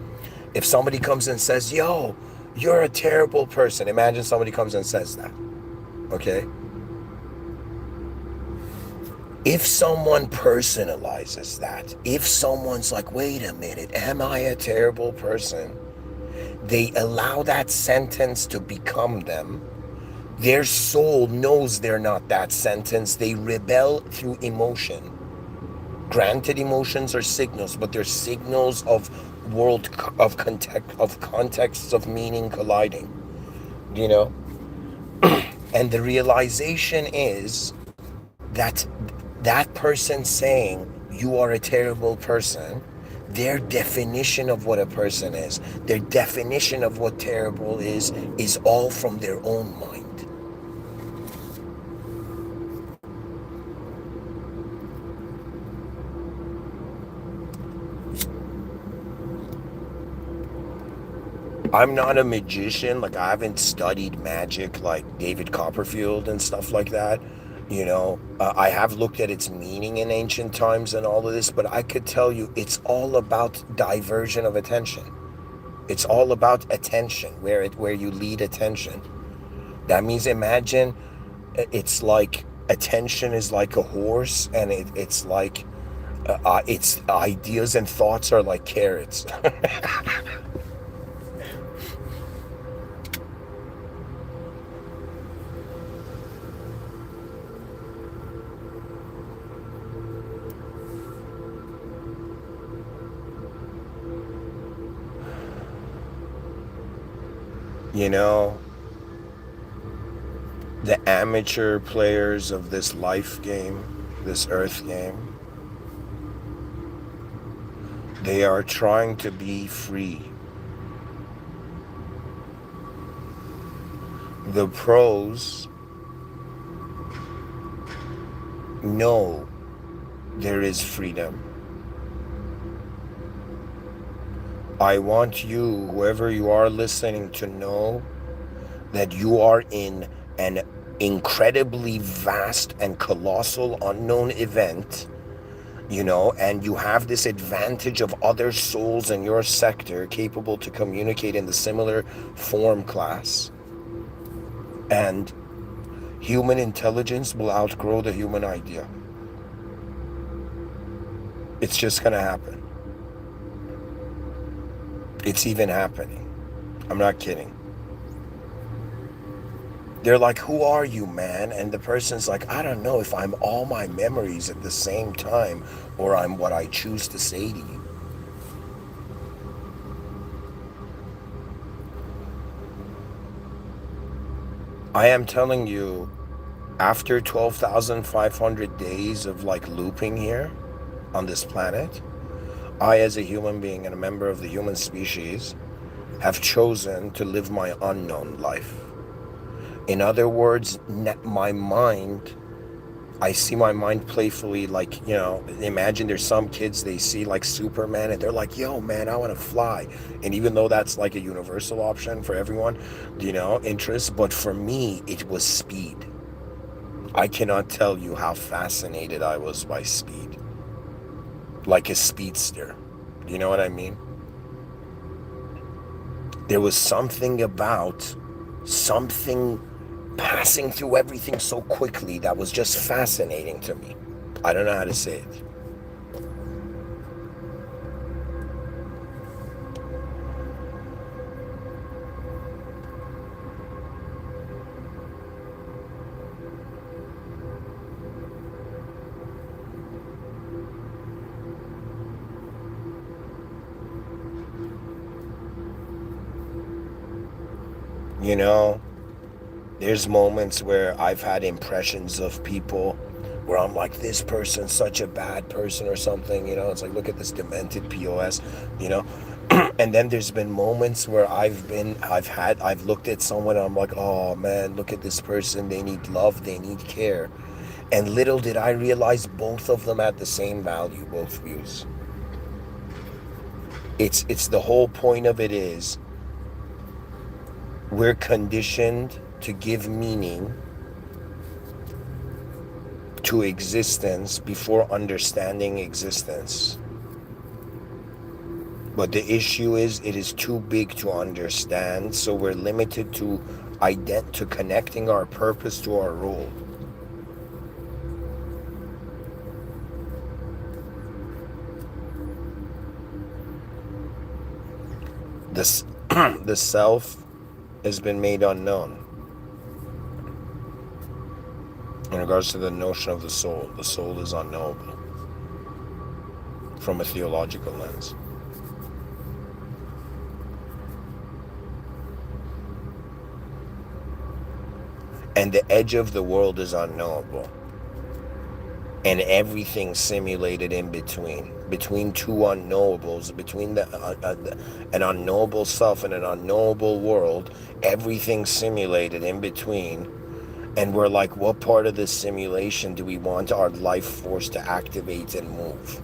If somebody comes and says, yo, you're a terrible person. Imagine somebody comes and says that, okay? If someone personalizes that, if someone's like, wait a minute, am I a terrible person? They allow that sentence to become them. Their soul knows they're not that sentence. They rebel through emotion. Granted, emotions are signals, but they're signals of contexts of meaning colliding. You know? And the realization is that that person saying you are a terrible person, their definition of what a person is, their definition of what terrible is all from their own mind. I'm not a magician. Like, I haven't studied magic like David Copperfield and stuff like that. I have looked at its meaning in ancient times and all of this, but I could tell you it's all about diversion of attention. It's all about attention, where you lead attention. That means, imagine it's like attention is like a horse, and it's like its ideas and thoughts are like carrots. You know, the amateur players of this life game, this earth game, they are trying to be free. The pros know there is freedom. I want you, whoever you are listening, to know that you are in an incredibly vast and colossal unknown event, and you have this advantage of other souls in your sector capable to communicate in the similar form class. And human intelligence will outgrow the human idea. It's just going to happen. It's even happening. I'm not kidding. They're like, who are you, man? And the person's like, I don't know if I'm all my memories at the same time or I'm what I choose to say to you. I am telling you, after 12,500 days of like looping here on this planet, I, as a human being and a member of the human species, have chosen to live my unknown life. In other words, my mind, I see my mind playfully, like, imagine there's some kids, they see like Superman and they're like, yo, man, I want to fly. And even though that's like a universal option for everyone, interest, but for me, it was speed. I cannot tell you how fascinated I was by speed. Like a speedster. You know what I mean? There was something passing through everything so quickly that was just fascinating to me. I don't know how to say it. You know, there's moments where I've had impressions of people where I'm like, this person's such a bad person or something, you know, it's like, look at this demented POS, you know. And then there's been moments where I've looked at someone and I'm like, oh man, look at this person, they need love, they need care. And little did I realize both of them had the same value, both views. It's the whole point of it is we're conditioned to give meaning to existence before understanding existence. But the issue is it is too big to understand, so we're limited to connecting our purpose to our role. This the self has been made unknown. In regards to the notion of the soul is unknowable from a theological lens. And the edge of the world is unknowable. And everything simulated in between two unknowables, between an unknowable self and an unknowable world, everything simulated in between. And we're like, what part of this simulation do we want our life force to activate and move?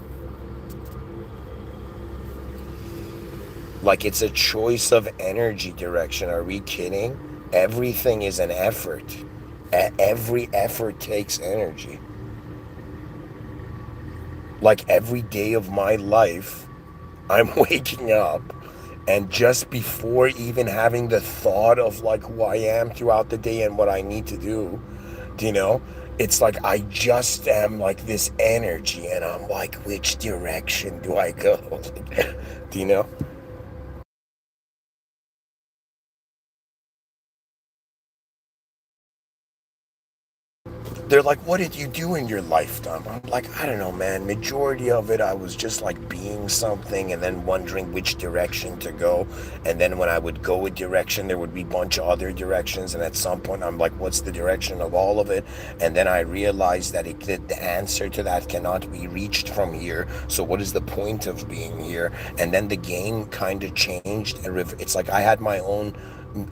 Like, it's a choice of energy direction. Are we kidding? Everything is an effort. Every effort takes energy. Like, every day of my life, I'm waking up, and just before even having the thought of like who I am throughout the day and what I need to do, you know, it's like I just am like this energy, and I'm like, which direction do I go? Do you know? They're like, what did you do in your lifetime? I'm like, I don't know, man. Majority of it, I was just like being something and then wondering which direction to go. And then when I would go a direction, there would be a bunch of other directions. And at some point, I'm like, what's the direction of all of it? And then I realized that the answer to that cannot be reached from here. So what is the point of being here? And then the game kind of changed. It's like I had my own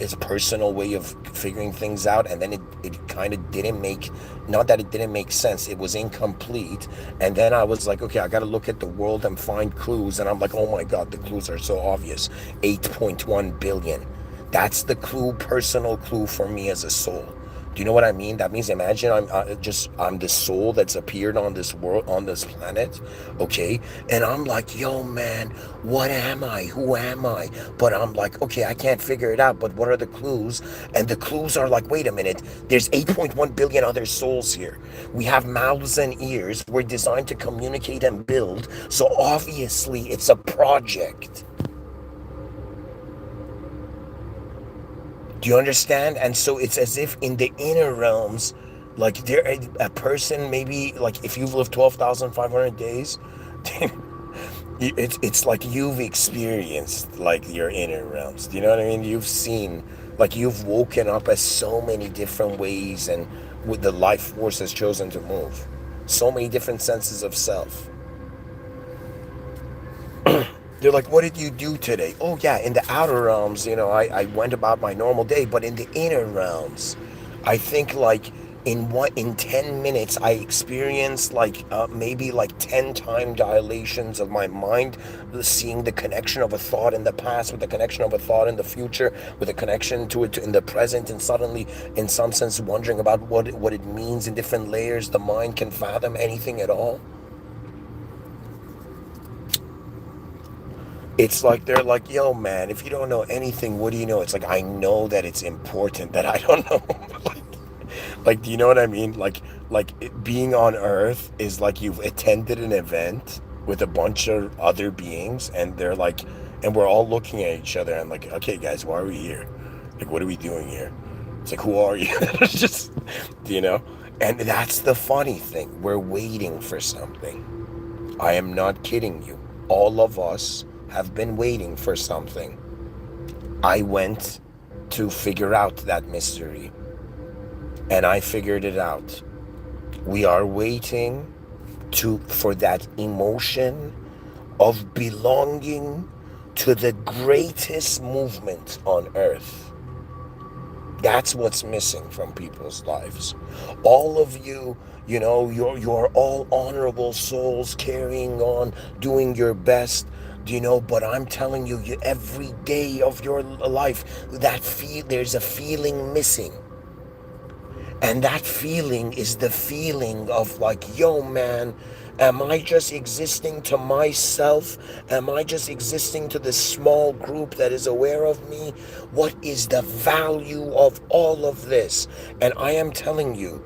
it's a personal way of figuring things out, and then it kind of didn't make, not that it didn't make sense, it was incomplete. And then I was like, okay, I got to look at the world and find clues, and I'm like, oh my god, the clues are so obvious. 8.1 billion, that's the clue, personal clue for me as a soul. Do you know what I mean? That means, imagine I'm the soul that's appeared on this world, on this planet, okay? And I'm like, yo, man, what am I? Who am I? But I'm like, okay, I can't figure it out, but what are the clues? And the clues are like, wait a minute, there's 8.1 billion other souls here. We have mouths and ears. We're designed to communicate and build. So obviously, it's a project. Do you understand? And so it's as if in the inner realms, like there, a person maybe like if you've lived 12,500 days, it's like you've experienced like your inner realms. Do you know what I mean? You've seen, like you've woken up as so many different ways, and with the life force has chosen to move, so many different senses of self. They're like, what did you do today? Oh yeah, in the outer realms, I went about my normal day, but in the inner realms, I think like in 10 minutes I experienced like maybe like 10 time dilations of my mind, seeing the connection of a thought in the past with the connection of a thought in the future, with a connection to it in the present, and suddenly in some sense wondering about what it means in different layers. The mind can fathom anything at all. It's like they're like, yo, man, if you don't know anything, what do you know? It's like, I know that it's important that I don't know. Like, do you know what I mean? Being on Earth is like you've attended an event with a bunch of other beings, and they're like, and we're all looking at each other and like, okay, guys, why are we here? Like, what are we doing here? It's like, who are you? It's just, you know? And that's the funny thing. We're waiting for something. I am not kidding you. All of us have been waiting for something. I went to figure out that mystery. And I figured it out. We are waiting for that emotion of belonging to the greatest movement on earth. That's what's missing from people's lives. All of you, you're all honorable souls carrying on, doing your best, but I'm telling you, every day of your life, there's a feeling missing. And that feeling is the feeling of like, yo, man, am I just existing to myself? Am I just existing to this small group that is aware of me? What is the value of all of this? And I am telling you,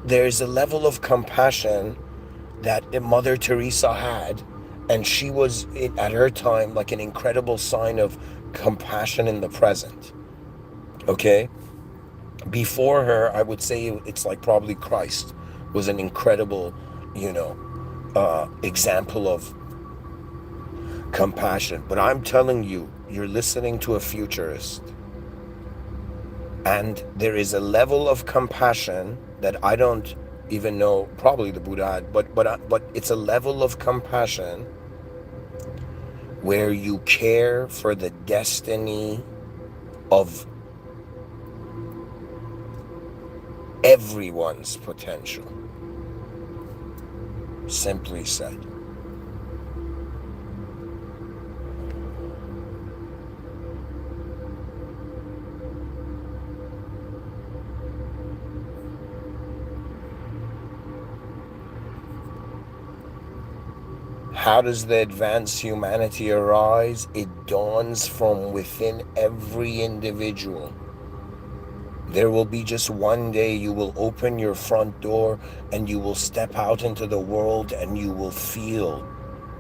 there's a level of compassion that Mother Teresa had, and she was, at her time, like an incredible sign of compassion in the present. Okay? Before her, I would say it's like probably Christ was an incredible, example of compassion. But I'm telling you, you're listening to a futurist, and there is a level of compassion that I don't even know. Probably the Buddha had, but it's a level of compassion where you care for the destiny of everyone's potential. Simply said. How does the advanced humanity arise? It dawns from within every individual. There will be just one day you will open your front door and you will step out into the world and you will feel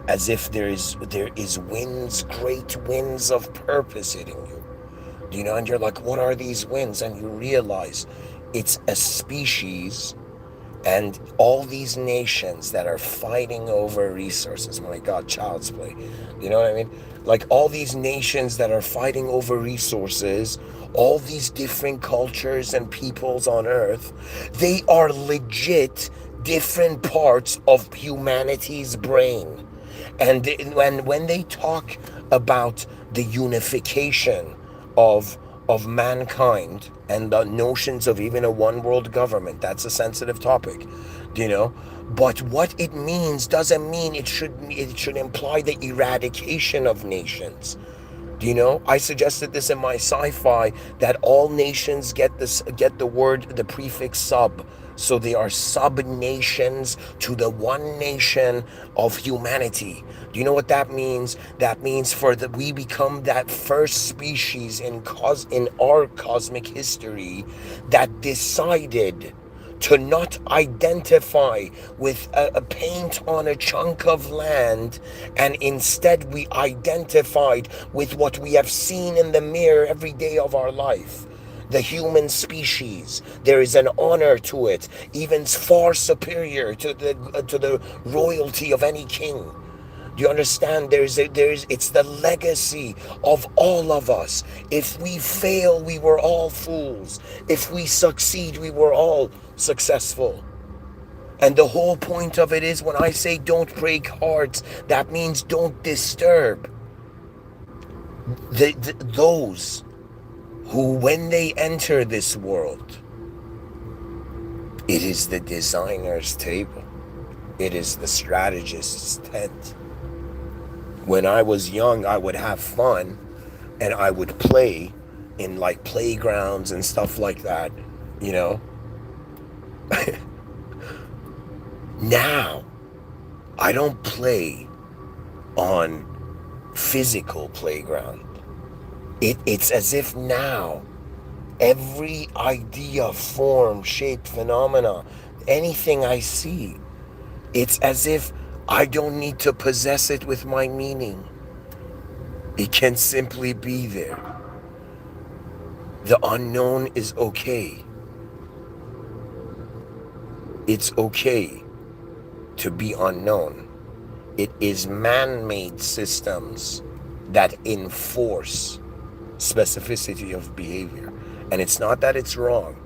as if there is winds, great winds of purpose hitting you. And you're like, what are these winds? And you realize it's a species and all these nations that are fighting over resources. My God, child's play. You know what I mean? Like all these nations that are fighting over resources, all these different cultures and peoples on earth, they are legit different parts of humanity's brain. And when they talk about the unification of mankind and the notions of even a one world government, that's a sensitive topic, but what it means doesn't mean it should imply the eradication of nations. I suggested this in my sci-fi, that all nations get the prefix sub, so they are sub-nations to the one nation of humanity. Do you know what that means? That means we become that first species in our cosmic history that decided to not identify with a paint on a chunk of land, and instead we identified with what we have seen in the mirror every day of our life. The human species, there is an honor to it, even far superior to the royalty of any king. Do you understand? It's the legacy of all of us. If we fail, we were all fools. If we succeed, we were all successful. And the whole point of it is, when I say don't break hearts, that means don't disturb those who, when they enter this world, it is the designer's table. It is the strategist's tent. When I was young, I would have fun and I would play in like playgrounds and stuff like that, Now, I don't play on physical playground. It's as if now every idea, form, shape, phenomena, anything I see, it's as if I don't need to possess it with my meaning. It can simply be there. The unknown is okay. It's okay to be unknown. It is man-made systems that enforce specificity of behavior. And it's not that it's wrong.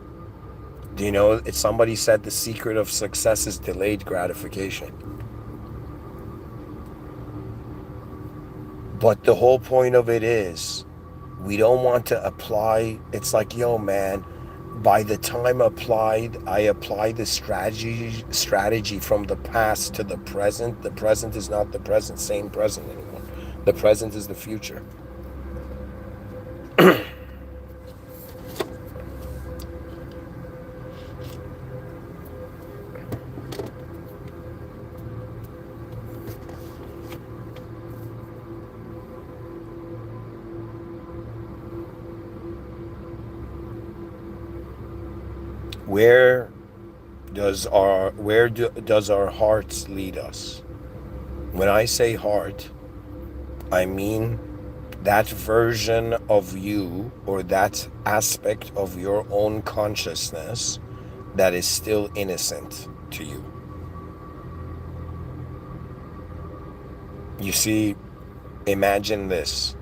Do you know, it's somebody said the secret of success is delayed gratification. But the whole point of it is, we don't want to apply. It's like, yo, man, by the time I apply the strategy from the past to the present is not the present, same present anymore. The present is the future. Where does our hearts lead us? When I say heart, I mean that version of you, or that aspect of your own consciousness that is still innocent to you. You see, imagine this.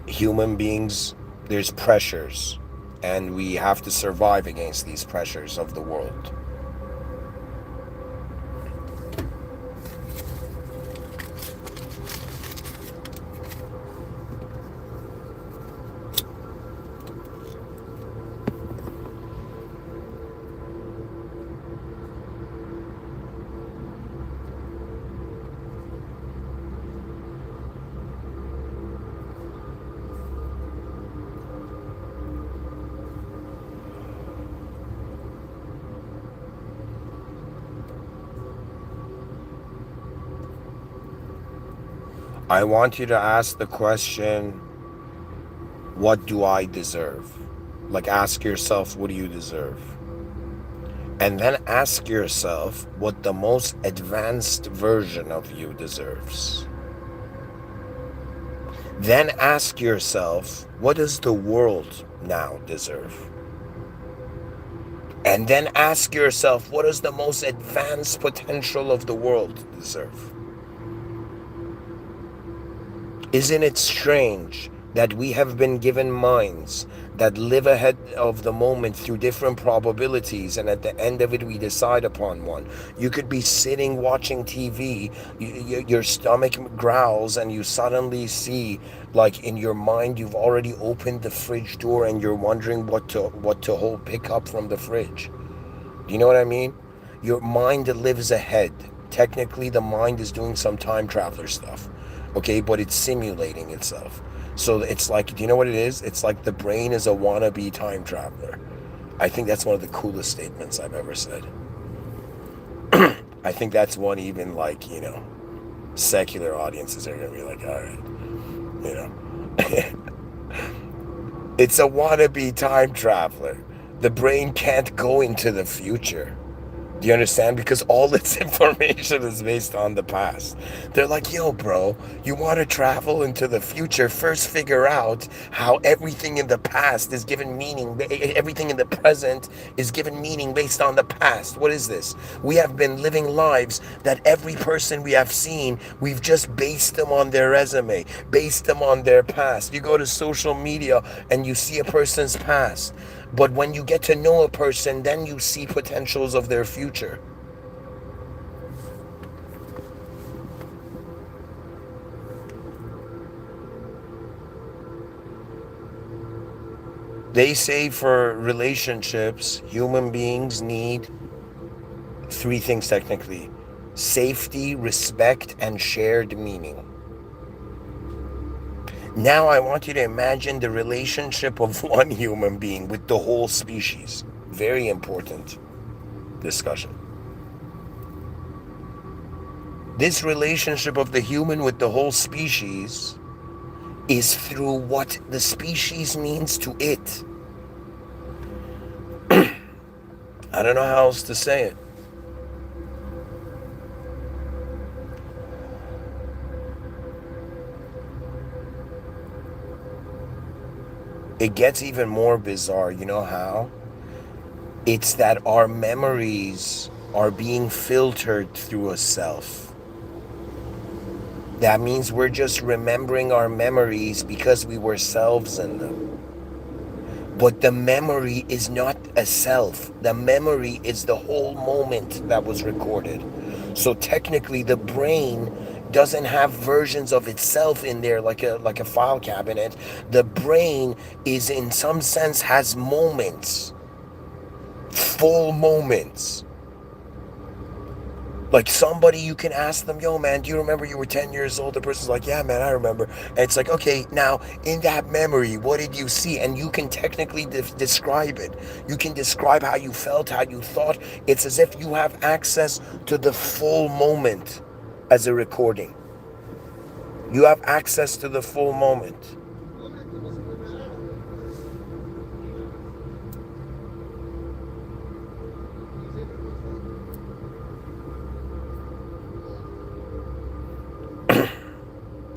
Human beings, there's pressures, and we have to survive against these pressures of the world. I want you to ask the question, what do I deserve? Like, ask yourself, what do you deserve? And then ask yourself what the most advanced version of you deserves. Then ask yourself, what does the world now deserve? And then ask yourself, what does the most advanced potential of the world deserve? Isn't it strange that we have been given minds that live ahead of the moment through different probabilities, and at the end of it we decide upon one? You could be sitting watching TV, your stomach growls, and you suddenly see, like, in your mind, you've already opened the fridge door and you're wondering what to pick up from the fridge. Do you know what I mean? Your mind lives ahead. Technically, the mind is doing some time traveler stuff. Okay, but it's simulating itself. So it's like, do you know what it is? It's like the brain is a wannabe time traveler. I think that's one of the coolest statements I've ever said. I think that's one even, like, secular audiences are going to be like, all right, It's a wannabe time traveler. The brain can't go into the future. Do you understand? Because all its information is based on the past. They're like, yo, bro, you want to travel into the future? First, figure out how everything in the past is given meaning. Everything in the present is given meaning based on the past. What is this? We have been living lives that every person we have seen, we've just based them on their resume, based them on their past. You go to social media and you see a person's past. But when you get to know a person, then you see potentials of their future. They say for relationships, human beings need three things technically: safety, respect, and shared meaning. Now I want you to imagine the relationship of one human being with the whole species. Very important discussion. This relationship of the human with the whole species is through what the species means to it. I don't know how else to say it. It gets even more bizarre. You know how? It's that our memories are being filtered through a self. That means we're just remembering our memories because we were selves in them. But the memory is not a self. The memory is the whole moment that was recorded. So technically the brain doesn't have versions of itself in there like a file cabinet. The brain is in some sense has moments, full moments. Like somebody you can ask them, yo man, do you remember you were 10 years old? The person's like, yeah man, I remember. And it's like, okay, now in that memory, what did you see? And you can technically describe it. You can describe how you felt, how you thought. It's as if you have access to the full moment as a recording. You have access to the full moment.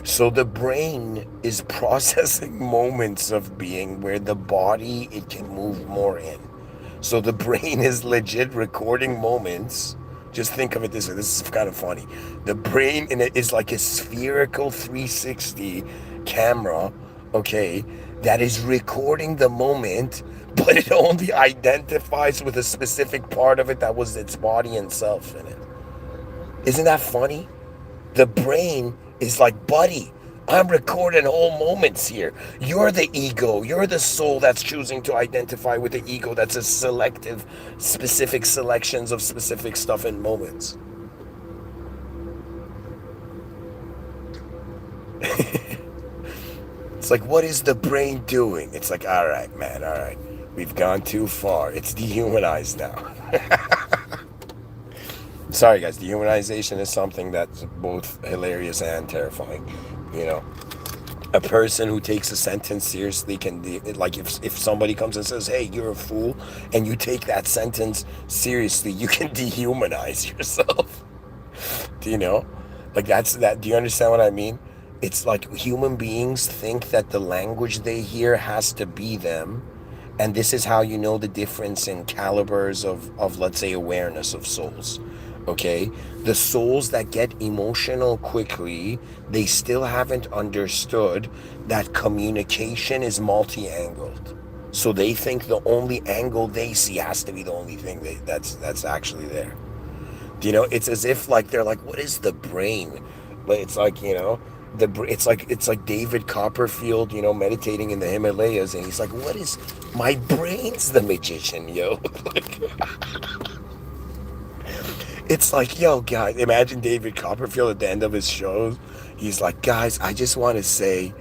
So the brain is processing moments of being where the body it can move more in. So the brain is legit recording moments. Just think of it this way. This is kind of funny. The brain in it is like a spherical 360 camera, okay, that is recording the moment, but it only identifies with a specific part of it that was its body and self in it. Isn't that funny? The brain is like, buddy, I'm recording whole moments here. You're the ego. You're the soul that's choosing to identify with the ego. That's a selective, specific selections of specific stuff in moments. It's like, what is the brain doing? It's like, all right, man, all right. We've gone too far. It's dehumanized now. Sorry, guys. Dehumanization is something that's both hilarious and terrifying. You know, a person who takes a sentence seriously can like if somebody comes and says, hey, you're a fool, and you take that sentence seriously, you can dehumanize yourself. Do you know, like that's that do you understand what I mean? It's like human beings think that the language they hear has to be them, and this is how you know the difference in calibers of let's say awareness of souls. Okay, the souls that get emotional quickly, they still haven't understood that communication is multi-angled. So they think the only angle they see has to be the only thing that's actually there. You know, it's as if like they're like, what is the brain? But it's like, you know, it's like David Copperfield, you know, meditating in the Himalayas, and he's like, what is my brain's the magician, yo? Like, it's like, yo, guys, imagine David Copperfield at the end of his shows. He's like, guys, I just want to say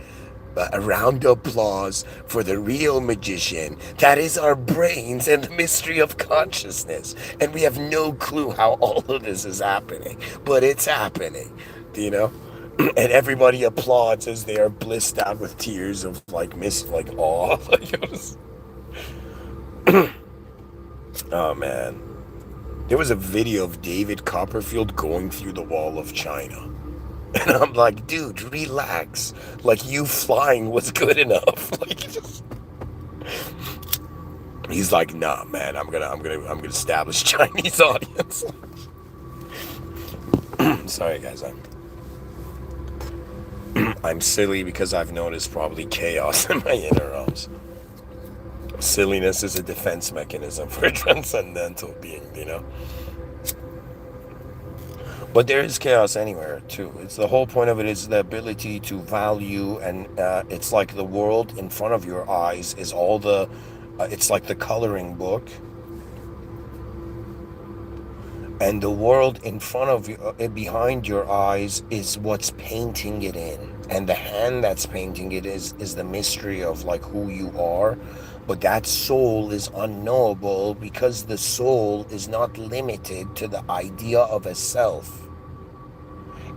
a round of applause for the real magician. That is our brains and the mystery of consciousness. And we have no clue how all of this is happening, but it's happening, you know? And everybody applauds as they are blissed out with tears of like like awe. Like it was, oh man. There was a video of David Copperfield going through the wall of China. And I'm like, dude, relax. Like you flying was good enough. Like just he's like, nah, man, I'm gonna establish Chinese audience. Sorry guys, I'm silly because I've noticed probably chaos in my inner realms. Silliness is a defense mechanism for a transcendental being, you know? But there is chaos anywhere too. It's the whole point of it is the ability to value, and it's like the world in front of your eyes is all the, it's like the coloring book, and the world in front of you, behind your eyes, is what's painting it in, and the hand that's painting it is the mystery of like who you are. But that soul is unknowable because the soul is not limited to the idea of a self.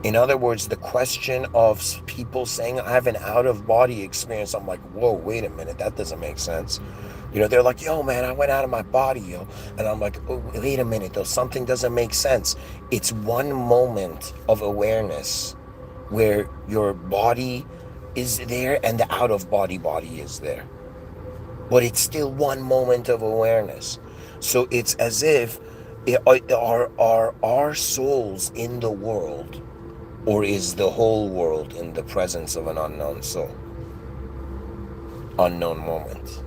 In other words, the question of people saying, I have an out-of-body experience, I'm like, whoa, wait a minute, that doesn't make sense. You know, they're like, yo, man, I went out of my body, yo. And I'm like, oh, wait a minute, though, something doesn't make sense. It's one moment of awareness where your body is there and the out-of-body body is there. But it's still one moment of awareness. So it's as if our souls in the world Or is the whole world in the presence of an unknown soul? Unknown moment.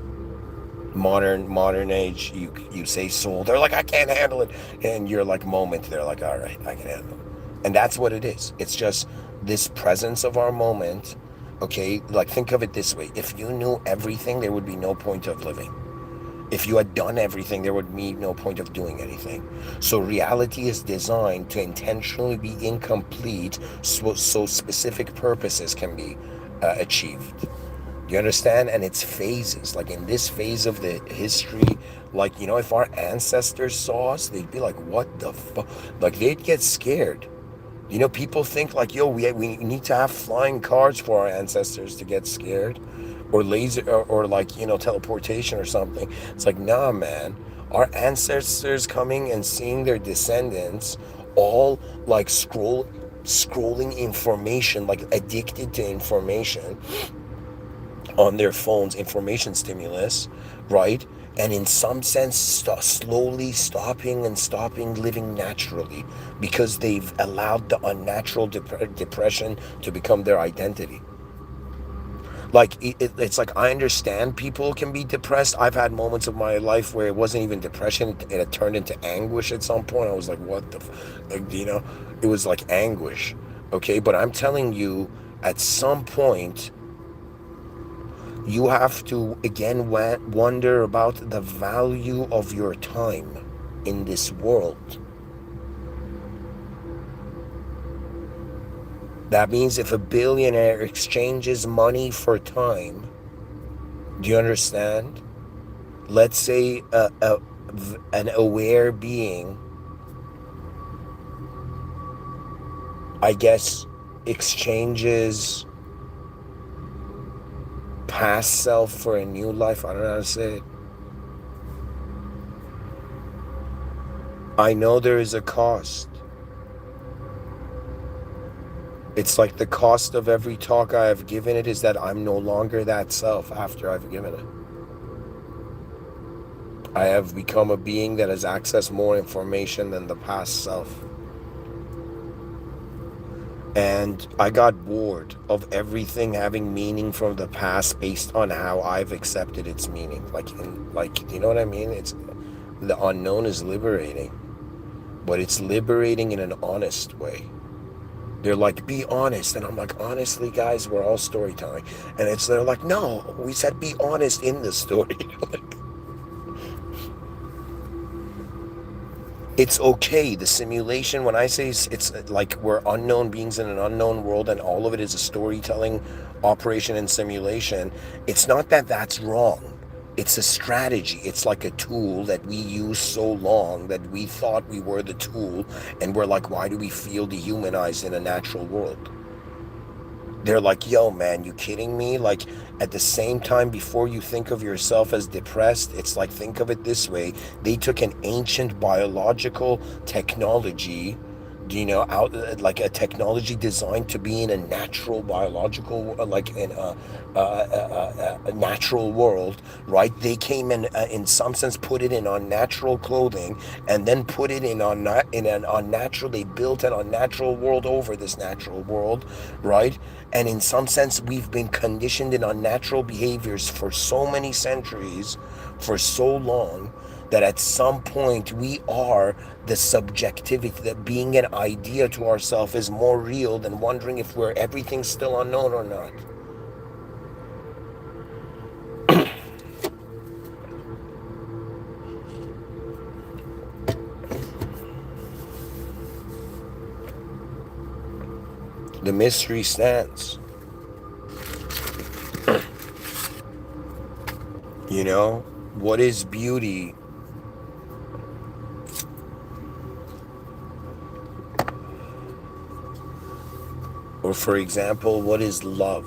Modern age, you say soul, they're like, I can't handle it. And you're like moment, they're like, all right, I can handle it. And that's what it is. It's just this presence of our moment. Okay, like think of it this way. If you knew everything, there would be no point of living. If you had done everything, there would be no point of doing anything. So reality is designed to intentionally be incomplete so specific purposes can be achieved. You understand? And it's phases. Like in this phase of the history, like, if our ancestors saw us, they'd be like, what the fuck? Like, they'd get scared. People think like, yo, we need to have flying cars for our ancestors to get scared, or laser, or like, teleportation or something. It's like, nah, man. Our ancestors coming and seeing their descendants all like scrolling information, like addicted to information on their phones, information stimulus, right? And in some sense, slowly stopping living naturally because they've allowed the unnatural depression to become their identity. Like, it's like, I understand people can be depressed. I've had moments of my life where it wasn't even depression, it turned into anguish at some point. I was like, what the like, it was like anguish. Okay, but I'm telling you, at some point you have to again wonder about the value of your time in this world. That means if a billionaire exchanges money for time, do you understand? Let's say an aware being, I guess, exchanges past self for a new life. I don't know how to say it. I know there is a cost. It's like the cost of every talk I have given it is that I'm no longer that self after I've given it. I have become a being that has accessed more information than the past self. And I got bored of everything having meaning from the past based on how I've accepted its meaning. Like, you know what I mean? It's the unknown is liberating, but it's liberating in an honest way. They're like, be honest. And I'm like, honestly, guys, we're all storytelling. And they're like, no, we said be honest in the story. It's okay. The simulation, when I say it's like we're unknown beings in an unknown world and all of it is a storytelling operation and simulation, it's not that that's wrong. It's a strategy. It's like a tool that we use so long that we thought we were the tool, and we're like, why do we feel dehumanized in a natural world? They're like, yo, man, you kidding me? Like, at the same time, before you think of yourself as depressed, it's like, think of it this way. They took an ancient biological technology, out like a technology designed to be in a natural biological, like in a natural world, right? They came in some sense, put it in unnatural clothing, and then put it in an unnatural. They built an unnatural world over this natural world, right? And in some sense, we've been conditioned in unnatural behaviors for so many centuries, for so long, that at some point we are the subjectivity, that being an idea to ourselves is more real than wondering if everything's still unknown or not. The mystery stands. What is beauty? Or for example, what is love?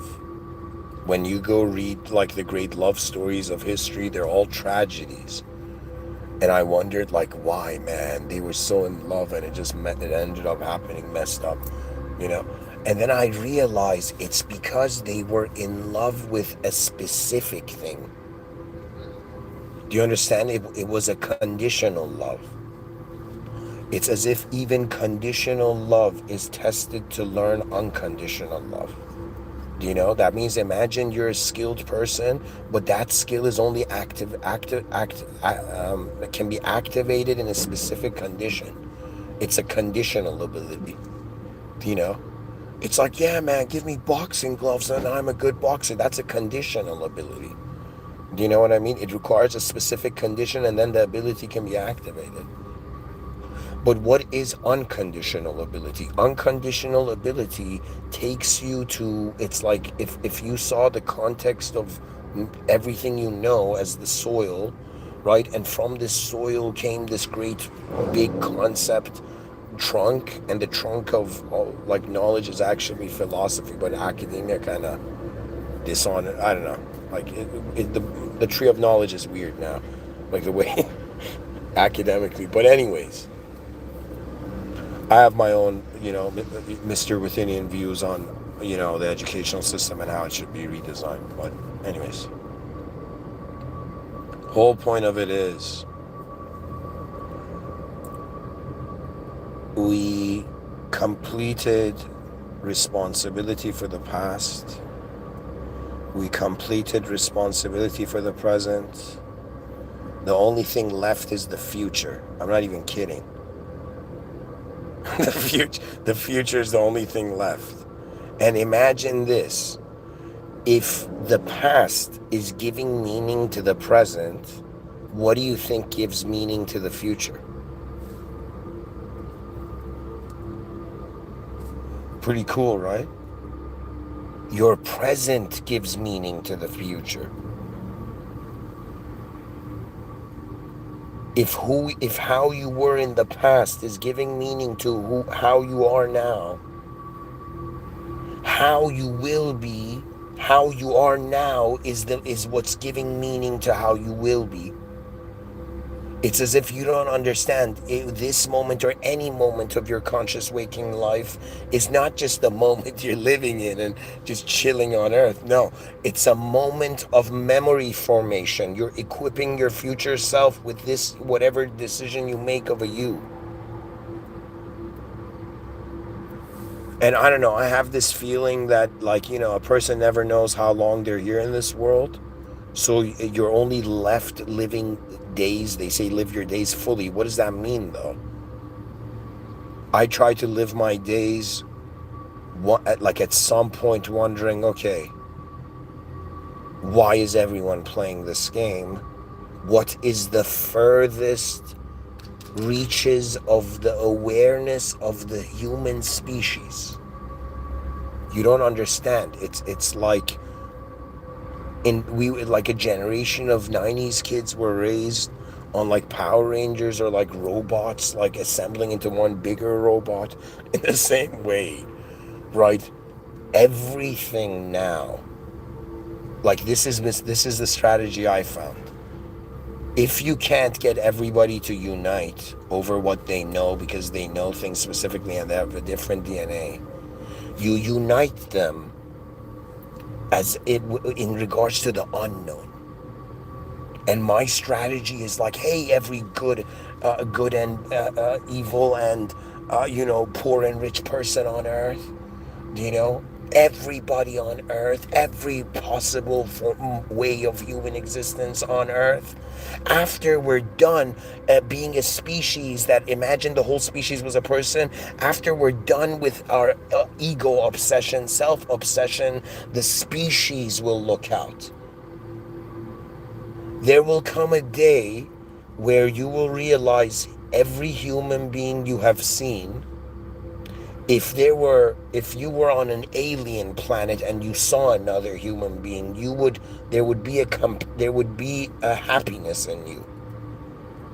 When you go read like the great love stories of history, they're all tragedies. And I wondered, like, why, man? They were so in love and it ended up happening messed up, you know? And then I realized it's because they were in love with a specific thing. Do you understand? It was a conditional love. It's as if even conditional love is tested to learn unconditional love. Do you know? That means imagine you're a skilled person, but that skill is only can be activated in a specific condition. It's a conditional ability. Do you know? It's like, yeah, man, give me boxing gloves and I'm a good boxer. That's a conditional ability. Do you know what I mean? It requires a specific condition and then the ability can be activated. But what is unconditional ability? Unconditional ability takes you to, it's like if you saw the context of everything you know as the soil, right? And from this soil came this great big concept trunk, and the trunk of like knowledge is actually philosophy, but academia kind of dishonor. I don't know. Like the tree of knowledge is weird now, like the way academically. But anyways, I have my own, Mr. Withinian views on, the educational system and how it should be redesigned. But anyways, whole point of it is we completed responsibility for the past. We completed responsibility for the present. The only thing left is the future. I'm not even kidding. The future is the only thing left. And imagine this. If the past is giving meaning to the present, what do you think gives meaning to the future? Pretty cool, right? Your present gives meaning to the future. If how you were in the past is giving meaning to how you are now, how you will be, how you are now is what's giving meaning to how you will be. It's as if you don't understand this moment or any moment of your conscious waking life is not just the moment you're living in and just chilling on earth. No, it's a moment of memory formation. You're equipping your future self with this, whatever decision you make of a you. And I don't know, I have this feeling that, like, a person never knows how long they're here in this world. So you're only left living days. They say live your days fully. What does that mean, though? I try to live my days, like at some point wondering, okay, why is everyone playing this game? What is the furthest reaches of the awareness of the human species? You don't understand. It's like like a generation of 90s kids were raised on like Power Rangers or like robots, like assembling into one bigger robot in the same way, right? Everything now, like this is the strategy I found. If you can't get everybody to unite over what they know because they know things specifically and they have a different DNA, you unite them in regards to the unknown. And my strategy is like, hey, every good and evil and poor and rich person on earth, everybody on earth, every possible way of human existence on earth. After we're done being a species that, imagine the whole species was a person, after we're done with our ego obsession, self-obsession, the species will look out. There will come a day where you will realize every human being you have seen, if you were on an alien planet and you saw another human being, there would be a happiness in you.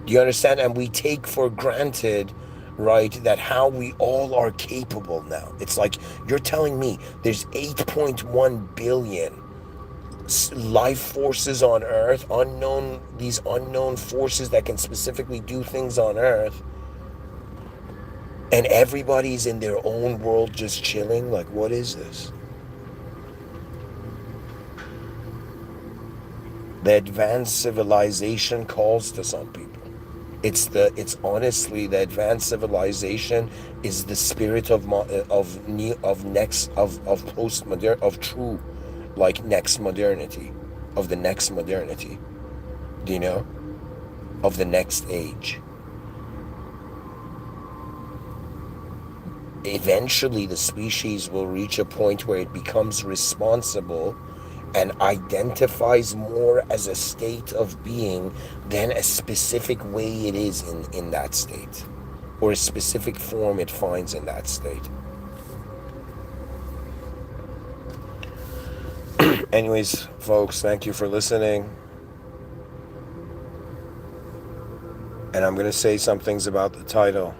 Do you understand? And we take for granted, right, that how we all are capable now. It's like you're telling me there's 8.1 billion life forces on Earth, these unknown forces that can specifically do things on Earth, and everybody's in their own world just chilling. Like, what is this? The advanced civilization calls to some people. It's honestly, the advanced civilization is the spirit of postmodern, of true, like next modernity, of the next modernity. Do you know? Of the next age. Eventually, the species will reach a point where it becomes responsible and identifies more as a state of being than a specific way it is in that state, or a specific form it finds in that state. Anyways, folks, thank you for listening. And I'm going to say some things about the title.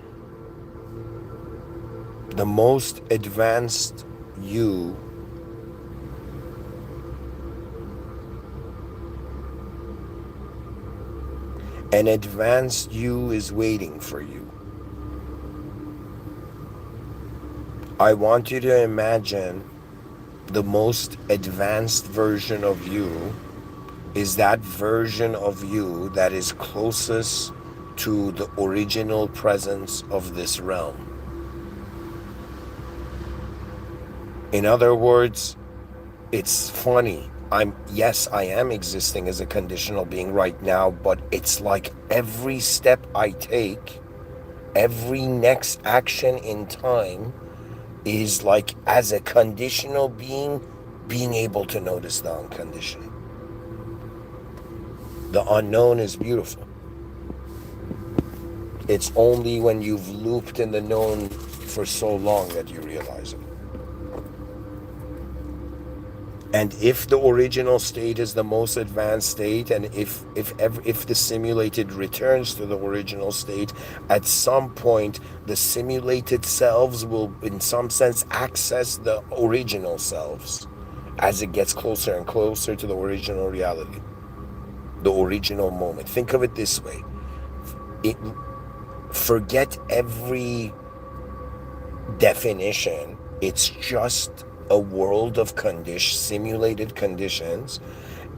The most advanced you an advanced you is waiting for you. I want you to imagine the most advanced version of you is that version of you that is closest to the original presence of this realm. In other words, it's funny. Yes, I am existing as a conditional being right now, but it's like every step I take, every next action in time is like, as a conditional being able to notice the unconditioned. The unknown is beautiful. It's only when you've looped in the known for so long that you realize it. And if the original state is the most advanced state, and if the simulated returns to the original state, at some point the simulated selves will, in some sense, access the original selves as it gets closer and closer to the original reality, the original moment. Think of it this way. Forget every definition. It's just a world of simulated conditions,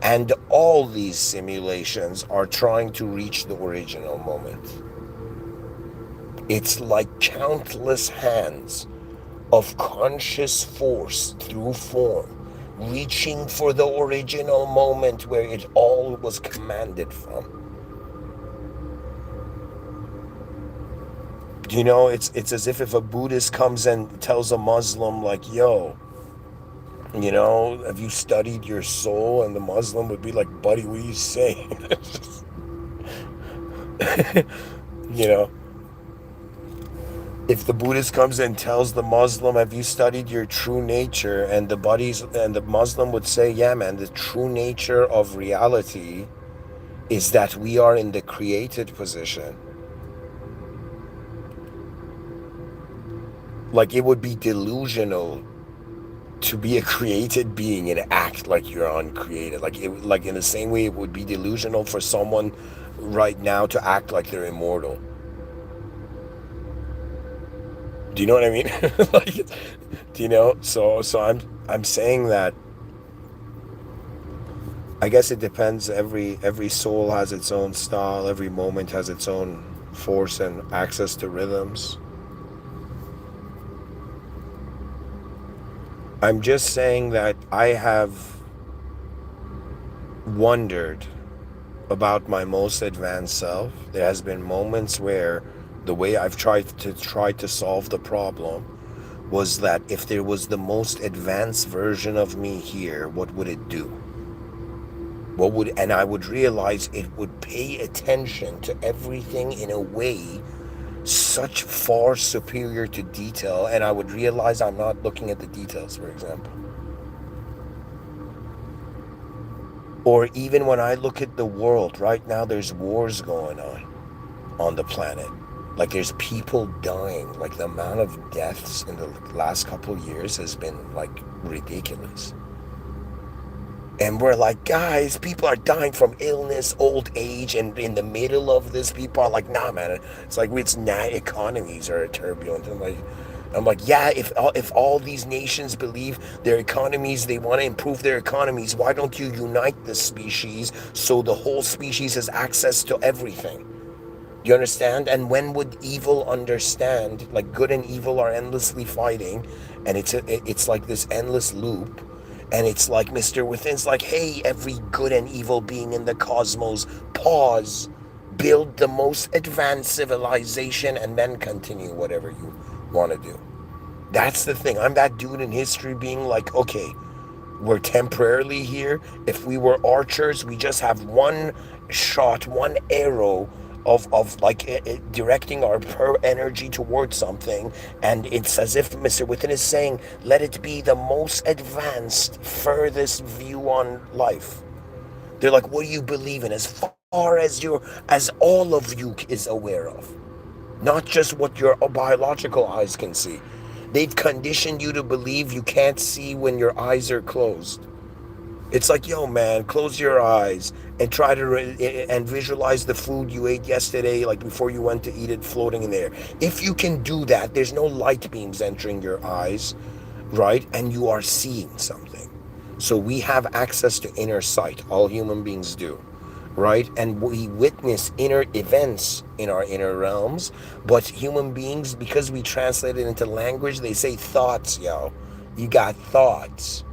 and all these simulations are trying to reach the original moment. It's like countless hands of conscious force through form reaching for the original moment where it all was commanded from. You know, it's as if a Buddhist comes and tells a Muslim, like, yo, you know, have you studied your soul? And the Muslim would be like, buddy, what are you saying? You know, if the Buddhist comes and tells the Muslim, have you studied your true nature? And the Muslim would say, yeah, man, the true nature of reality is that we are in the created position. Like, it would be delusional to be a created being and act like you're uncreated. Like in the same way it would be delusional for someone right now to act like they're immortal. Do you know what I mean? Like, do you know? So I'm saying that I guess it depends. Every soul has its own style. Every moment has its own force and access to rhythms. I'm just saying that I have wondered about my most advanced self. There has been moments where the way I've tried to solve the problem was that if there was the most advanced version of me here, what would it do? And I would realize it would pay attention to everything in a way such far superior to detail, and I would realize I'm not looking at the details, for example. Or even when I look at the world, right now there's wars going on the planet. Like, there's people dying. Like, the amount of deaths in the last couple of years has been, like, ridiculous. And we're like, guys, people are dying from illness, old age, and in the middle of this, people are like, nah, man, it's like economies are turbulent. I'm like, yeah, if all these nations believe their economies, they want to improve their economies, why don't you unite the species so the whole species has access to everything? You understand? And when would evil understand? Like good and evil are endlessly fighting, and it's like this endless loop. And it's like Mr. Within's like, hey, every good and evil being in the cosmos, pause, build the most advanced civilization, and then continue whatever you want to do. That's the thing. I'm that dude in history being like, okay, we're temporarily here. If we were archers, we just have one shot, one arrow of like directing our energy towards something, and it's as if Mr. Within is saying, let it be the most advanced, furthest view on life. They're like, what do you believe in? As far as all of you is aware of, not just what your biological eyes can see. They've conditioned you to believe you can't see when your eyes are closed. It's like, yo, man, close your eyes and try to and visualize the food you ate yesterday, like before you went to eat it, floating in there. If you can do that, there's no light beams entering your eyes, right? And you are seeing something. So we have access to inner sight. All human beings do, right? And we witness inner events in our inner realms. But human beings, because we translate it into language, they say thoughts, yo. You got thoughts.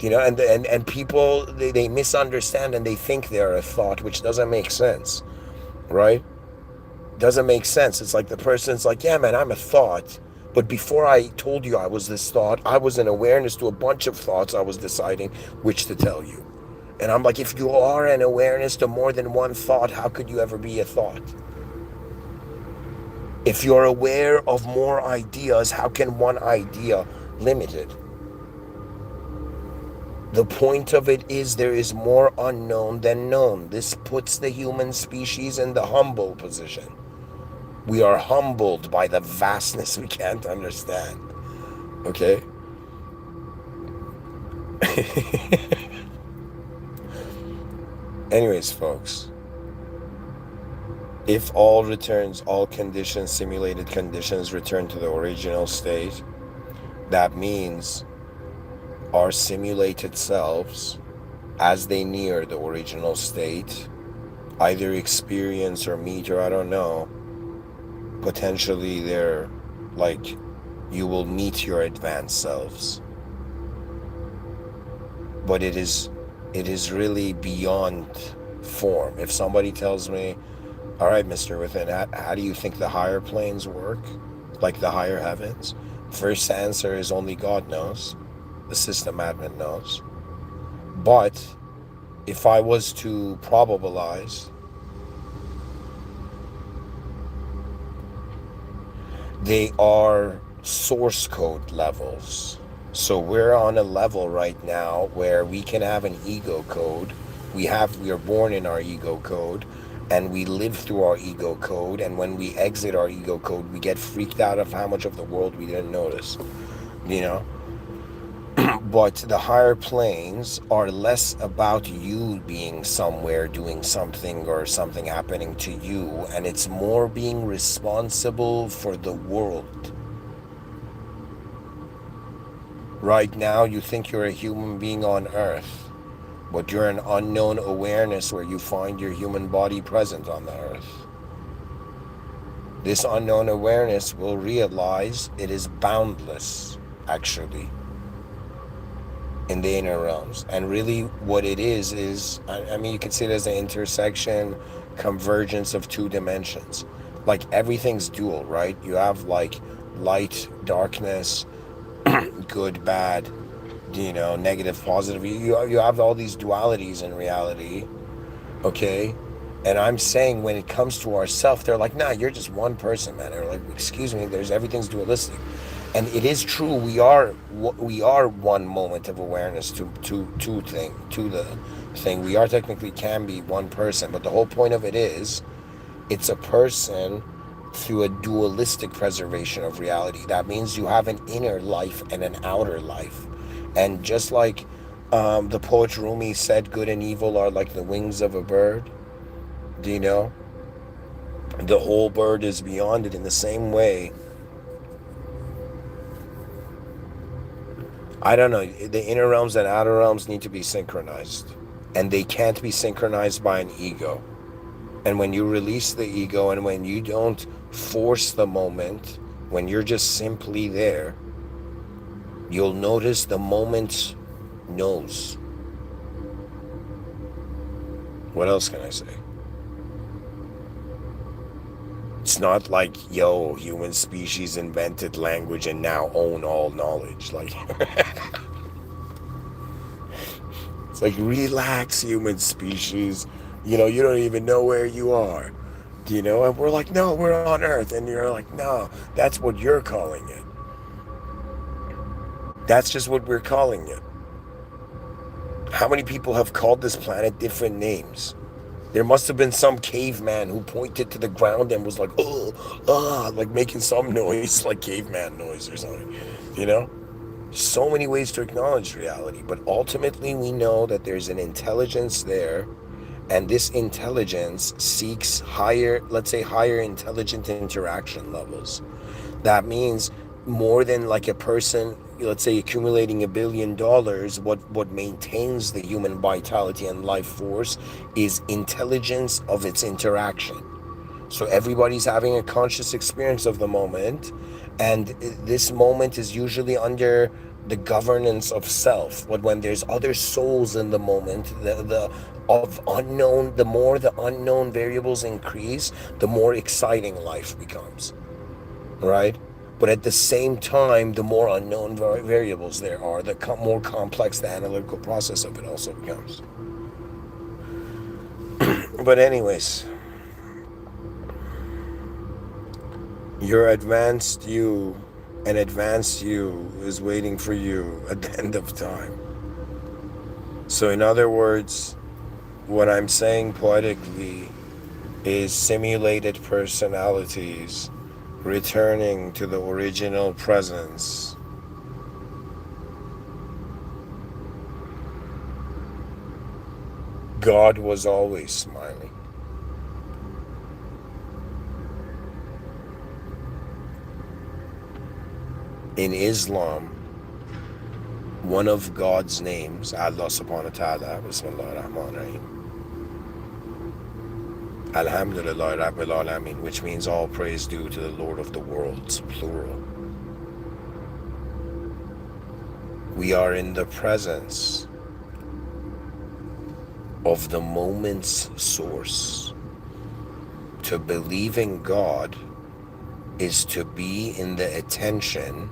And people, they misunderstand and they think they're a thought, which doesn't make sense, right? Doesn't make sense. It's like the person's like, yeah, man, I'm a thought. But before I told you I was this thought, I was an awareness to a bunch of thoughts. I was deciding which to tell you. And I'm like, if you are an awareness to more than one thought, how could you ever be a thought? If you're aware of more ideas, how can one idea limit it? The point of it is there is more unknown than known. This puts the human species in the humble position. We are humbled by the vastness we can't understand. Okay? Anyways, folks, if all returns, all conditions, simulated conditions return to the original state, that means our simulated selves, as they near the original state, either experience or meet, or I don't know, potentially they're like, you will meet your advanced selves. But it is really beyond form. If somebody tells me, all right, Mr. Within, how do you think the higher planes work? Like the higher heavens? First answer is only God knows. The system admin knows. But if I was to probabilize, they are source code levels. So we're on a level right now where we can have an ego code. We are born in our ego code, and we live through our ego code, and when we exit our ego code, we get freaked out of how much of the world we didn't notice, you know? But the higher planes are less about you being somewhere doing something or something happening to you, and it's more being responsible for the world. Right now, you think you're a human being on Earth, but you're an unknown awareness where you find your human body present on the Earth. This unknown awareness will realize it is boundless, actually, in the inner realms. And really what it is I mean, you could see it as an intersection, convergence of two dimensions. Like everything's dual, right? You have like light, darkness, good, bad, negative, positive. You have all these dualities in reality, okay? And I'm saying when it comes to ourself, they're like, nah, you're just one person, man. They're like, excuse me, everything's dualistic. And it is true, we are one moment of awareness to the thing. We are technically can be one person, but the whole point of it is it's a person through a dualistic preservation of reality. That means you have an inner life and an outer life. And just like the poet Rumi said, good and evil are like the wings of a bird, the whole bird is beyond it. In the same way, I don't know, the inner realms and outer realms need to be synchronized. And they can't be synchronized by an ego. And when you release the ego and when you don't force the moment, when you're just simply there, you'll notice the moment knows. What else can I say? It's not like, yo, human species invented language and now own all knowledge. Like, it's like, relax, human species. You don't even know where you are. And we're like, no, we're on Earth. And you're like, no, that's what you're calling it. That's just what we're calling it. How many people have called this planet different names? There must have been some caveman who pointed to the ground and was like, oh, like making some noise, like caveman noise or something. So many ways to acknowledge reality, but ultimately we know that there's an intelligence there, and this intelligence seeks higher, let's say higher intelligent interaction levels. That means more than like a person, let's say accumulating $1 billion, what maintains the human vitality and life force is intelligence of its interaction. So everybody's having a conscious experience of the moment, and this moment is usually under the governance of self. But when there's other souls in the moment, the more the unknown variables increase, the more exciting life becomes, right? But at the same time, the more unknown variables there are, the more complex the analytical process of it also becomes. But anyways, your advanced you, an advanced you is waiting for you at the end of time. So in other words, what I'm saying poetically is simulated personalities returning to the original presence. God was always smiling. In Islam, one of God's names, Allah subhanahu wa ta'ala, Bismillah ar-Rahman ar-Rahim, Alhamdulillah Rabbil Alameen, which means all praise due to the Lord of the worlds, plural. We are in the presence of the moment's source. To believe in God is to be in the attention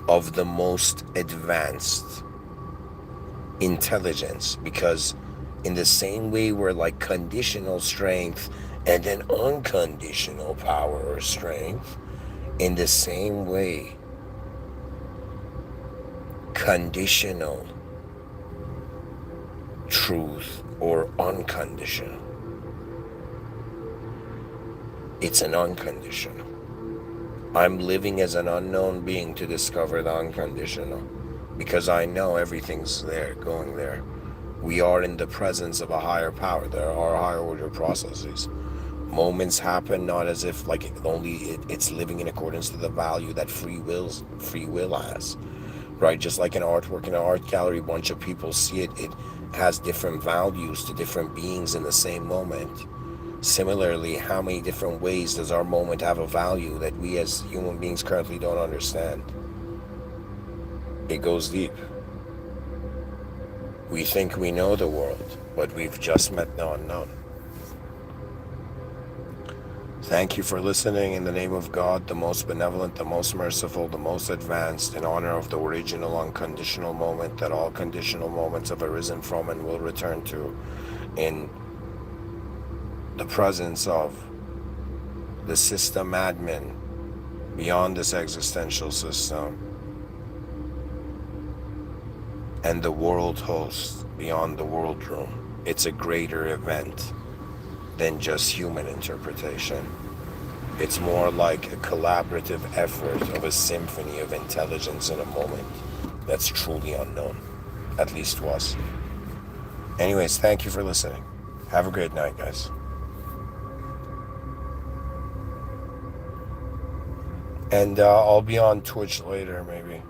of the most advanced intelligence, because in the same way we're like conditional strength and then unconditional power or strength, in the same way conditional truth or unconditional, it's an unconditional. I'm living as an unknown being to discover the unconditional, because I know everything's there, going there. We are in the presence of a higher power. There are higher order processes. Moments happen not as if like it's living in accordance to the value that free will has, right? Just like an artwork in an art gallery, a bunch of people see it, it has different values to different beings in the same moment. Similarly, how many different ways does our moment have a value that we as human beings currently don't understand? It goes deep. We think we know the world, but we've just met the unknown. Thank you for listening. In the name of God, the most benevolent, the most merciful, the most advanced, in honor of the original unconditional moment that all conditional moments have arisen from and will return to, in the presence of the system admin beyond this existential system and the world host beyond the world room. It's a greater event than just human interpretation. It's more like a collaborative effort of a symphony of intelligence in a moment that's truly unknown, at least to us. Anyways, thank you for listening. Have a great night, guys. And I'll be on Twitch later, maybe.